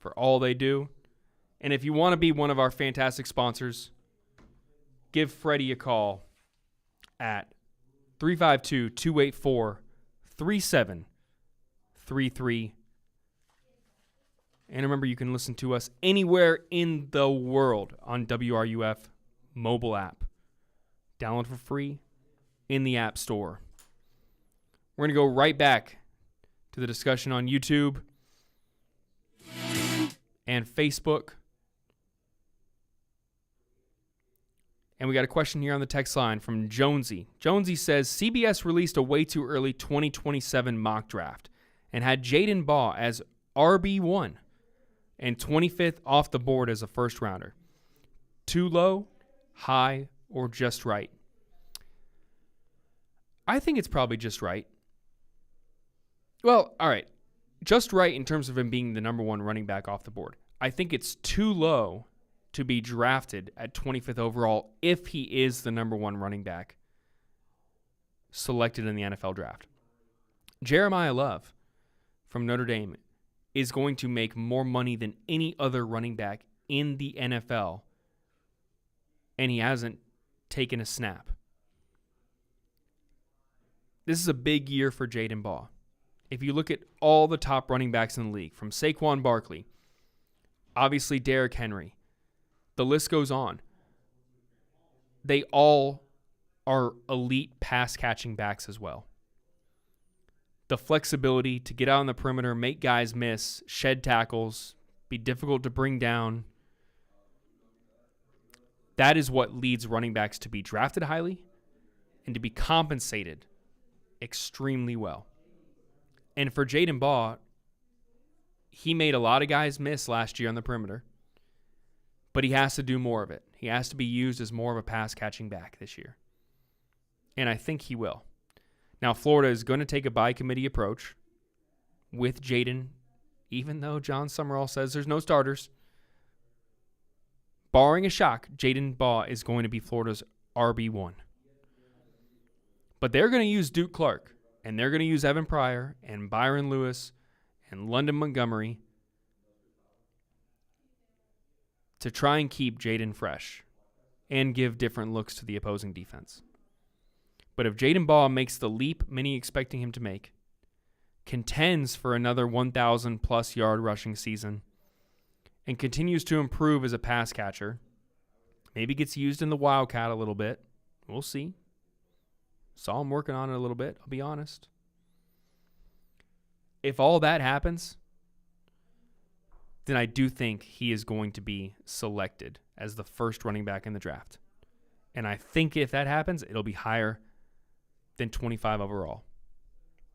for all they do. And if you want to be one of our fantastic sponsors, give Freddie a call at 352-284-3733. And remember, you can listen to us anywhere in the world on WRUF mobile app. Download for free in the App Store. We're going to go right back to the discussion on YouTube and Facebook. And we got a question here on the text line from Jonesy. Jonesy says, CBS released a way too early 2027 mock draft and had Jaden Baugh as RB1 and 25th off the board as a first rounder. Too low, high, or just right? I think it's probably just right. Well, all right. Just right in terms of him being the number one running back off the board. I think it's too low to be drafted at 25th overall if he is the number one running back selected in the NFL draft. Jeremiah Love from Notre Dame is going to make more money than any other running back in the NFL, and he hasn't taken a snap. This is a big year for Jaden Baugh. If you look at all the top running backs in the league, from Saquon Barkley, obviously Derrick Henry, the list goes on. They all are elite pass-catching backs as well. The flexibility to get out on the perimeter, make guys miss, shed tackles, be difficult to bring down. That is what leads running backs to be drafted highly and to be compensated extremely well. And for Jaden Baugh, he made a lot of guys miss last year on the perimeter, but he has to do more of it. He has to be used as more of a pass-catching back this year. And I think he will. Now, Florida is going to take a by-committee approach with Jaden, even though John Summerall says there's no starters. Barring a shock, Jaden Baugh is going to be Florida's RB1. But they're going to use Duke Clark, and they're going to use Evan Pryor and Byron Lewis and London Montgomery to try and keep Jaden fresh and give different looks to the opposing defense. But if Jaden Baugh makes the leap many expecting him to make, contends for another 1,000-plus yard rushing season, and continues to improve as a pass catcher, maybe gets used in the Wildcat a little bit. We'll see. Saw him working on it a little bit, I'll be honest. If all that happens, then I do think he is going to be selected as the first running back in the draft. And I think if that happens, it'll be higher than 25 overall.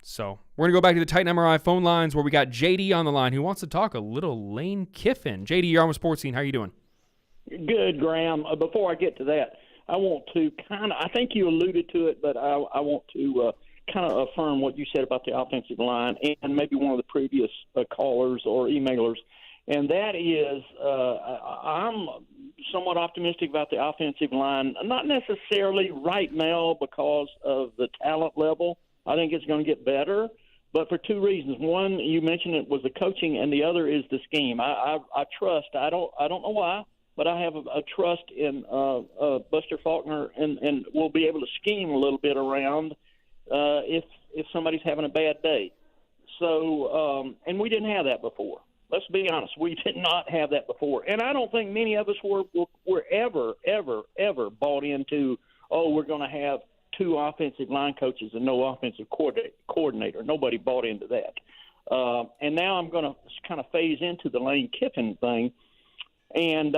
So we're going to go back to the Titan MRI phone lines where we got JD on the line who wants to talk a little Lane Kiffin. JD, you're on with SportsScene. How are you doing? Good, Graham. Before I get to that, I want to I think you alluded to it, but I want to kind of affirm what you said about the offensive line and maybe one of the previous callers or emailers. And that is, I'm somewhat optimistic about the offensive line, not necessarily right now because of the talent level. I think it's going to get better, but for two reasons. One, you mentioned it was the coaching, and the other is the scheme. I trust. I don't know why, but I have a trust in Buster Faulkner, and we'll be able to scheme a little bit around if somebody's having a bad day. So, and we didn't have that before. Let's be honest. We did not have that before. And I don't think many of us were ever bought into, we're going to have two offensive line coaches and no offensive coordinator. Nobody bought into that. And now I'm going to kind of phase into the Lane Kiffin thing. And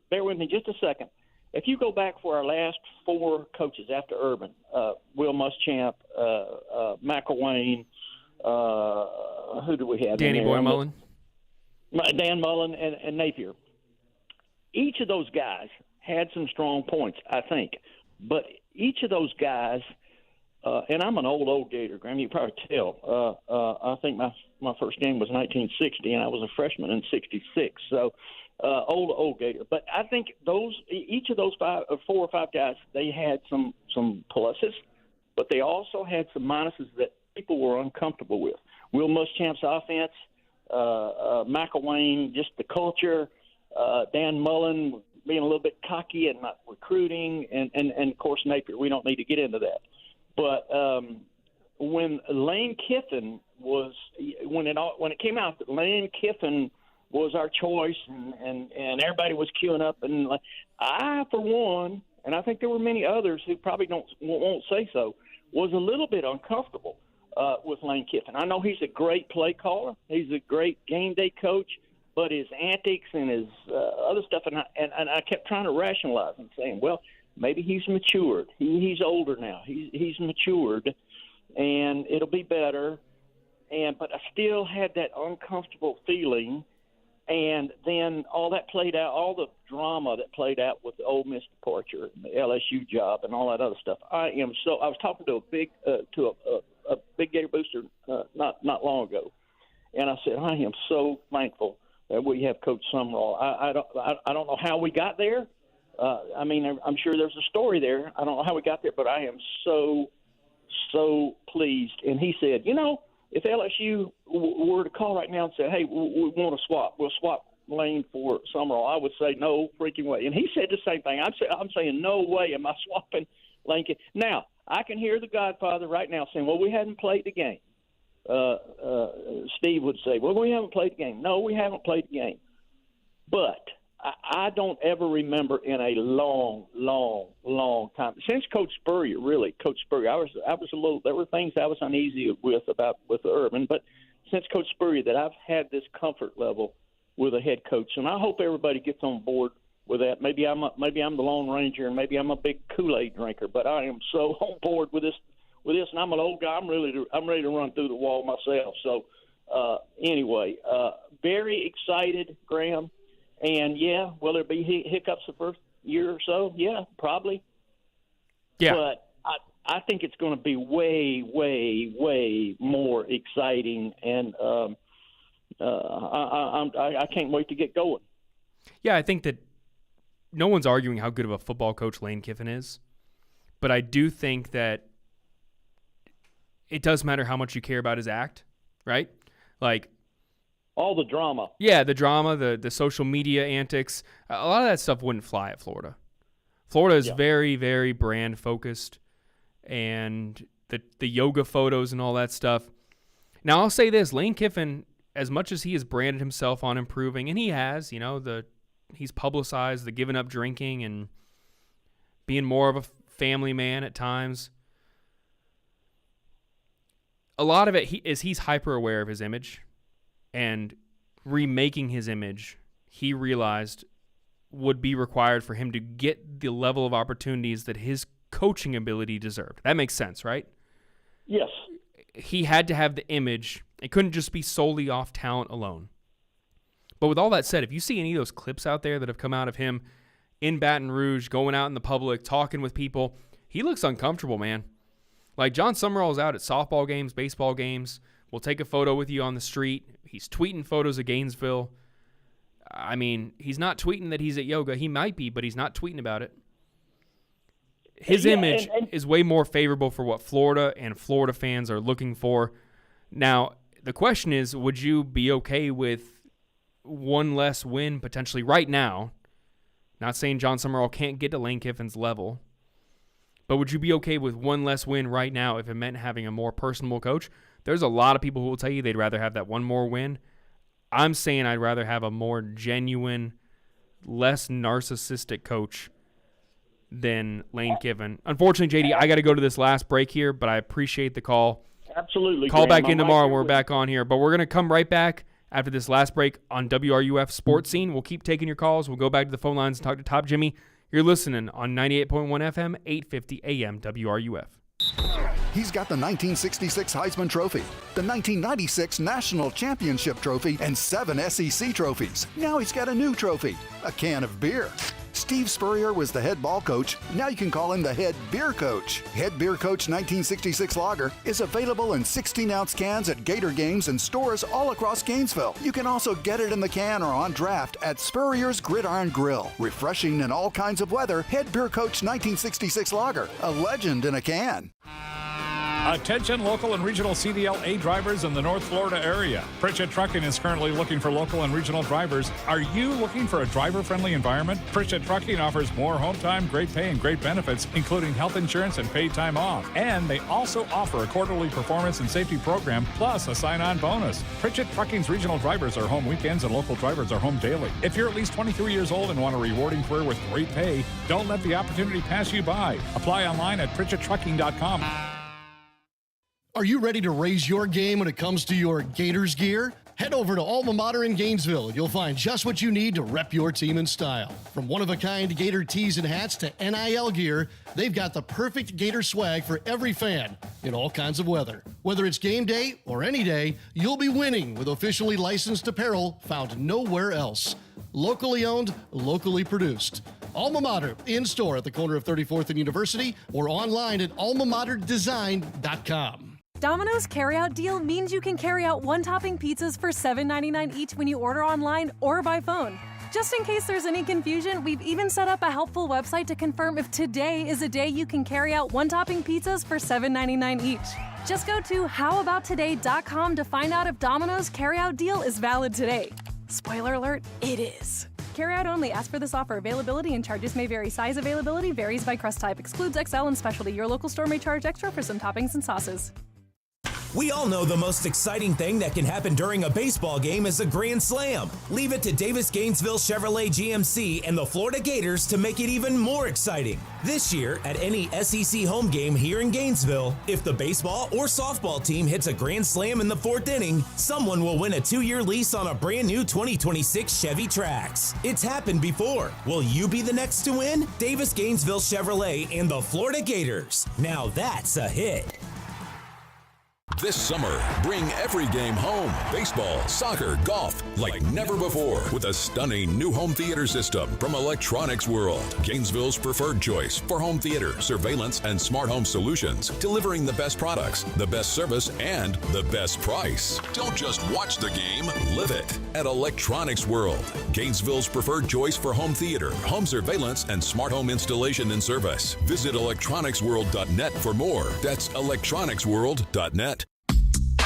bear with me just a second. If you go back for our last four coaches after Urban, Will Muschamp, McElwain, who do we have? Danny Boy Mullen. Dan Mullen and Napier. Each of those guys had some strong points, I think. But each of those guys, and I'm an old Gator, Graham, you can probably tell. I think my first game was 1960, and I was a freshman in 66. So old Gator. But I think each of those four or five guys, they had some pluses, but they also had some minuses that people were uncomfortable with. Will Muschamp's offense, McElwain, just the culture, Dan Mullen being a little bit cocky and not recruiting, and of course Napier. We don't need to get into that. But when Lane Kiffin when it came out that Lane Kiffin was our choice, and everybody was queuing up, and I, for one, and I think there were many others who probably won't say so, was a little bit uncomfortable with Lane Kiffin. I know he's a great play caller. He's a great game day coach, but his antics and his other stuff, and I kept trying to rationalize and saying, well, maybe he's matured. He's older now. He's matured, and it'll be better. But I still had that uncomfortable feeling. And then all that played out, all the drama that played out with the Ole Miss departure, and the LSU job, and all that other stuff. I was talking to a big Gator booster not long ago, and I said I am so thankful that we have Coach Sumrall. I don't know how we got there. I'm sure there's a story there. I don't know how we got there, but I am so pleased. And he said, if LSU were to call right now and say, hey, we want to swap, we'll swap Lane for Summerall, I would say no freaking way. And he said the same thing. I'm saying no way am I swapping Lane. Now, I can hear the Godfather right now saying, well, we hadn't played the game. Steve would say, well, we haven't played the game. No, we haven't played the game. But I don't ever remember in a long time since Coach Spurrier. Really, Coach Spurrier. I was a little. There were things I was uneasy with Urban, but since Coach Spurrier, that I've had this comfort level with a head coach, and I hope everybody gets on board with that. Maybe I'm the Lone Ranger, and maybe I'm a big Kool-Aid drinker, but I am so on board with this. And I'm an old guy. I'm ready to run through the wall myself. So anyway, very excited, Graham. And, yeah, will there be hiccups the first year or so? Yeah, probably. Yeah. But I think it's going to be way more exciting, and I can't wait to get going. Yeah, I think that no one's arguing how good of a football coach Lane Kiffin is, but I do think that it does matter how much you care about his act, right? Like, all the drama. Yeah, the drama, the social media antics, a lot of that stuff wouldn't fly at Florida. Florida is very, very brand focused, and the yoga photos and all that stuff. Now, I'll say this, Lane Kiffin, as much as he has branded himself on improving, and he has, he's publicized the giving up drinking and being more of a family man at times. A lot of it he's hyper aware of his image, and remaking his image, he realized would be required for him to get the level of opportunities that his coaching ability deserved. That makes sense, right? Yes. He had to have the image. It couldn't just be solely off talent alone. But with all that said, if you see any of those clips out there that have come out of him in Baton Rouge, going out in the public, talking with people, he looks uncomfortable, man. Like, John Summerall's out at softball games, baseball games, will take a photo with you on the street. He's tweeting photos of Gainesville. I mean, he's not tweeting that he's at yoga. He might be, but he's not tweeting about it. His image is way more favorable for what Florida and Florida fans are looking for. Now, the question is, would you be okay with one less win potentially right now? Not saying John Summerall can't get to Lane Kiffin's level, but would you be okay with one less win right now if it meant having a more personable coach? There's a lot of people who will tell you they'd rather have that one more win. I'm saying I'd rather have a more genuine, less narcissistic coach than Lane Kiffin. Unfortunately, JD, I got to go to this last break here, but I appreciate the call. Absolutely. Call back in tomorrow when we're back on here. But we're going to come right back after this last break on WRUF Sports Scene. We'll keep taking your calls. We'll go back to the phone lines and talk to Top Jimmy. You're listening on 98.1 FM, 850 AM, WRUF. He's got the 1966 Heisman Trophy, the 1996 National Championship Trophy, and 7 SEC trophies. Now he's got a new trophy, a can of beer. Steve Spurrier was the head ball coach. Now you can call him the head beer coach. Head Beer Coach 1966 Lager is available in 16-ounce cans at Gator games and stores all across Gainesville. You can also get it in the can or on draft at Spurrier's Gridiron Grill. Refreshing in all kinds of weather, Head Beer Coach 1966 Lager, a legend in a can. Attention local and regional CDL-A drivers in the North Florida area. Pritchett Trucking is currently looking for local and regional drivers. Are you looking for a driver-friendly environment? Pritchett Trucking offers more home time, great pay, and great benefits, including health insurance and paid time off. And they also offer a quarterly performance and safety program, plus a sign-on bonus. Pritchett Trucking's regional drivers are home weekends and local drivers are home daily. If you're at least 23 years old and want a rewarding career with great pay, don't let the opportunity pass you by. Apply online at PritchettTrucking.com. Are you ready to raise your game when it comes to your Gators gear? Head over to Alma Mater in Gainesville. You'll find just what you need to rep your team in style. From one-of-a-kind Gator tees and hats to NIL gear, they've got the perfect Gator swag for every fan in all kinds of weather. Whether it's game day or any day, you'll be winning with officially licensed apparel found nowhere else. Locally owned, locally produced. Alma Mater, in-store at the corner of 34th and University or online at almamaterdesign.com. Domino's carryout deal means you can carry out one-topping pizzas for $7.99 each when you order online or by phone. Just in case there's any confusion, we've even set up a helpful website to confirm if today is a day you can carry out one-topping pizzas for $7.99 each. Just go to howaboutoday.com to find out if Domino's carryout deal is valid today. Spoiler alert, it is. Carryout only. Ask for this offer. Availability and charges may vary. Size availability varies by crust type. Excludes XL and specialty. Your local store may charge extra for some toppings and sauces. We all know the most exciting thing that can happen during a baseball game is a grand slam. Leave it to Davis Gainesville Chevrolet GMC and the Florida Gators to make it even more exciting. This year, at any SEC home game here in Gainesville, if the baseball or softball team hits a grand slam in the 4th inning, someone will win a 2-year lease on a brand new 2026 Chevy Trax. It's happened before. Will you be the next to win? Davis Gainesville Chevrolet and the Florida Gators. Now that's a hit. This summer, bring every game home. Baseball, soccer, golf, like never before with a stunning new home theater system from Electronics World. Gainesville's preferred choice for home theater, surveillance, and smart home solutions. Delivering the best products, the best service, and the best price. Don't just watch the game, live it at Electronics World. Gainesville's preferred choice for home theater, home surveillance, and smart home installation and service. Visit electronicsworld.net for more. That's electronicsworld.net.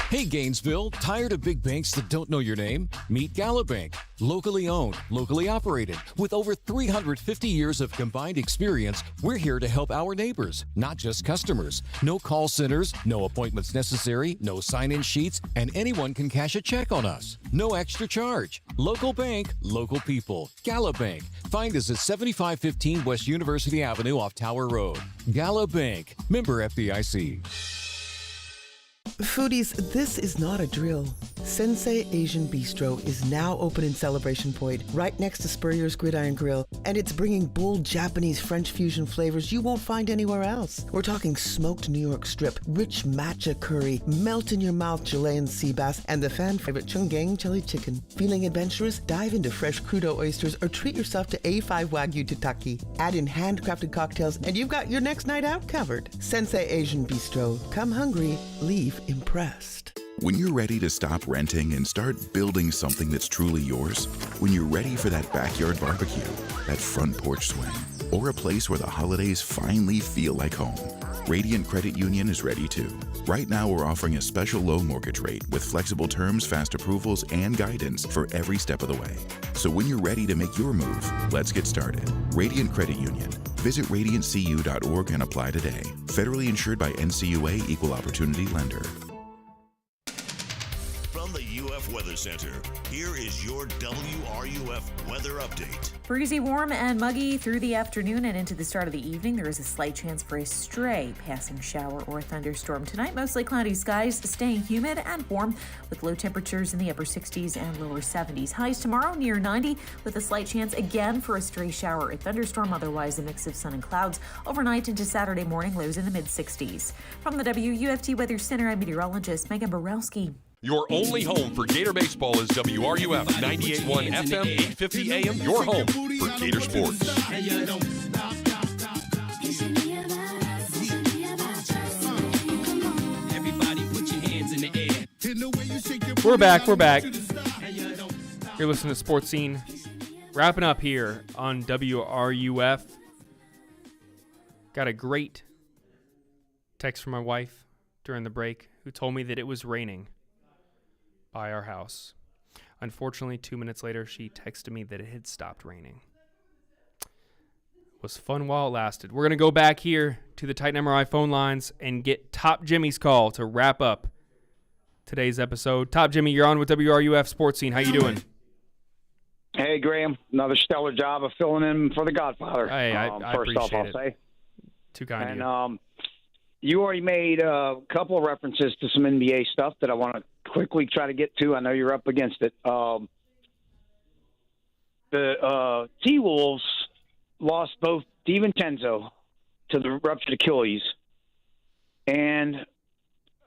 Hey Gainesville, tired of big banks that don't know your name? Meet Galabank. Locally owned, locally operated. With over 350 years of combined experience, we're here to help our neighbors, not just customers. No call centers, no appointments necessary, no sign-in sheets, and anyone can cash a check on us. No extra charge. Local bank, local people. Galabank. Find us at 7515 West University Avenue off Tower Road. Galabank. Member FDIC. Foodies, this is not a drill. Sensei Asian Bistro is now open in Celebration Point, right next to Spurrier's Gridiron Grill, and it's bringing bold Japanese French fusion flavors you won't find anywhere else. We're talking smoked New York strip, rich matcha curry, melt-in-your-mouth Chilean sea bass, and the fan-favorite Chunggang chili chicken. Feeling adventurous? Dive into fresh crudo oysters or treat yourself to A5 Wagyu tataki. Add in handcrafted cocktails, and you've got your next night out covered. Sensei Asian Bistro. Come hungry, leave impressed. When you're ready to stop renting and start building something that's truly yours, when you're ready for that backyard barbecue, that front porch swing, or a place where the holidays finally feel like home, Radiant Credit Union is ready too. Right now, we're offering a special low mortgage rate with flexible terms, fast approvals, and guidance for every step of the way. So when you're ready to make your move, let's get started. Radiant Credit Union. Visit radiantcu.org and apply today. Federally insured by NCUA Equal Opportunity Lender. From the UF Weather Center, here is your WRUF weather update. Breezy, warm, and muggy through the afternoon and into the start of the evening. There is a slight chance for a stray passing shower or thunderstorm tonight. Mostly cloudy skies, staying humid and warm with low temperatures in the upper 60s and lower 70s. Highs tomorrow near 90 with a slight chance again for a stray shower or thunderstorm. Otherwise, a mix of sun and clouds. Overnight into Saturday morning, lows in the mid-60s. From the WUFT Weather Center, I'm meteorologist Megan Borowski. Your only home for Gator baseball is WRUF 98.1 FM, 850 AM. Your home for Gator Sports. We're back. You're listening to SportsScene. Wrapping up here on WRUF. Got a great text from my wife during the break who told me that it was raining by our house. Unfortunately, 2 minutes later, she texted me that it had stopped raining. It was fun while it lasted. We're going to go back here to the Titan MRI phone lines and get Top Jimmy's call to wrap up today's episode. Top Jimmy, you're on with WRUF SportsScene. How you doing? Hey, Graham. Another stellar job of filling in for the Godfather. Hey, I first off, appreciate I'll it. say. Too kind And of you. you already made a couple of references to some NBA stuff that I want to quickly try to get to. I know you're up against it. The T-Wolves lost both DiVincenzo to the ruptured Achilles, and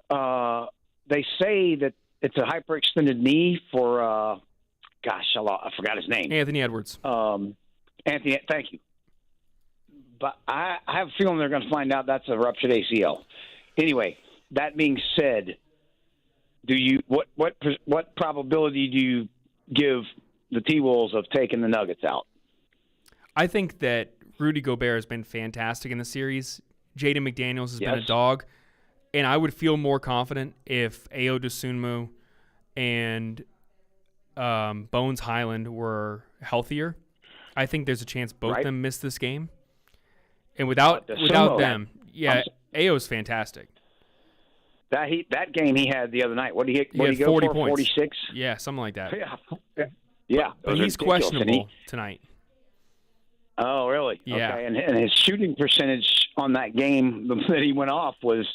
they say that it's a hyperextended knee for, I forgot his name. Anthony Edwards. Anthony, thank you. But I have a feeling they're going to find out that's a ruptured ACL. Anyway, that being said, what probability do you give the T-Wolves of taking the Nuggets out? I think that Rudy Gobert has been fantastic in the series. Jaden McDaniels has been a dog. And I would feel more confident if Ayo Dosunmu and Bones Highland were healthier. I think there's a chance both of them miss this game. And without them, Ayo's fantastic. That game he had the other night. What did he had go 40 for? points. 46? Yeah, something like that. Yeah. But he's questionable tonight. Oh, really? Yeah. Okay. And his shooting percentage on that game that he went off was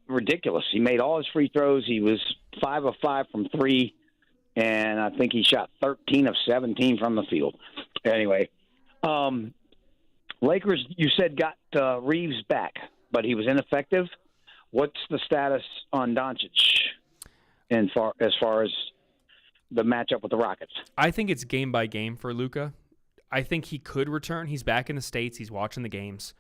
ridiculous. He made all his free throws. He was 5 of 5 from 3, and I think he shot 13 of 17 from the field. Anyway, Lakers, you said, got Reeves back, but he was ineffective. What's the status on Doncic as far as the matchup with the Rockets? I think it's game by game for Luka. I think he could return. He's back in the States. He's watching the games.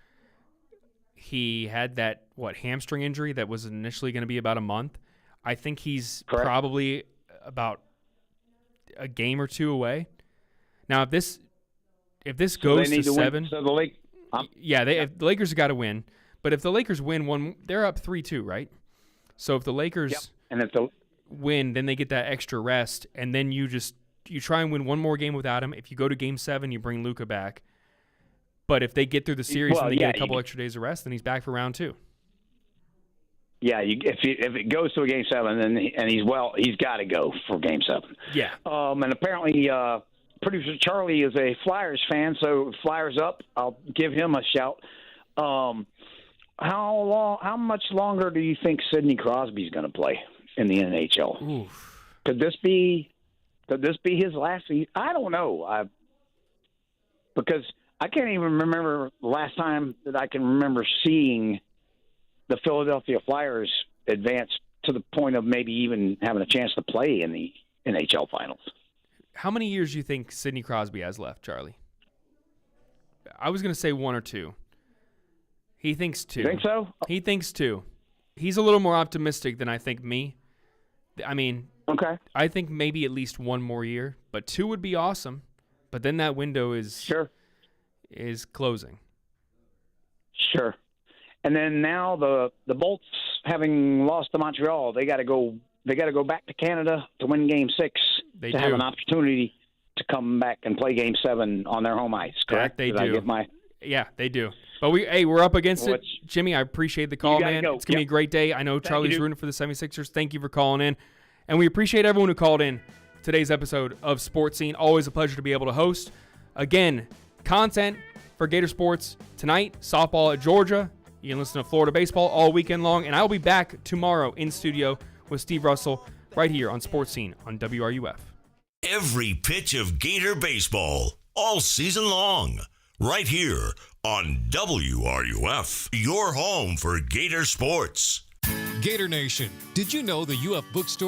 He had that, hamstring injury that was initially going to be about a month. I think he's probably about a game or two away. Now, if this goes to 7, the Lakers have got to win. But if the Lakers win one, they're up 3-2, right? So if the Lakers win, then they get that extra rest, and then you try and win one more game without him. If you go to Game 7, you bring Luka back. But if they get through the series and they get a couple extra days of rest, then he's back for round 2. Yeah, if it goes to a Game 7 and he's got to go for Game 7. Yeah. And apparently, producer Charlie is a Flyers fan, so Flyers up. I'll give him a shout. How much longer do you think Sidney Crosby's going to play in the NHL? Oof. Could this be his last season? I don't know. Because I can't even remember the last time that I can remember seeing the Philadelphia Flyers advance to the point of maybe even having a chance to play in the NHL Finals. How many years do you think Sidney Crosby has left, Charlie? I was going to say 1 or 2. He thinks 2. You think so? He thinks 2. He's a little more optimistic than I think me. I mean, okay. I think maybe at least 1 more year, but 2 would be awesome. But then that window is closing. Sure. And then now the Bolts, having lost to Montreal, they got to go back to Canada to win Game 6 to have an opportunity to come back and play Game 7 on their home ice. Correct? They do. Yeah, they do. But we're up against it. Jimmy, I appreciate the call, man. It's going to be a great day. I know Charlie's rooting for the 76ers. Thank you for calling in. And we appreciate everyone who called in today's episode of Sports Scene. Always a pleasure to be able to host. Again, content for Gator Sports tonight, softball at Georgia. You can listen to Florida baseball all weekend long. And I will be back tomorrow in studio with Steve Russell right here on Sports Scene on WRUF. Every pitch of Gator baseball all season long. Right here on WRUF, your home for Gator Sports. Gator Nation, did you know the UF Bookstore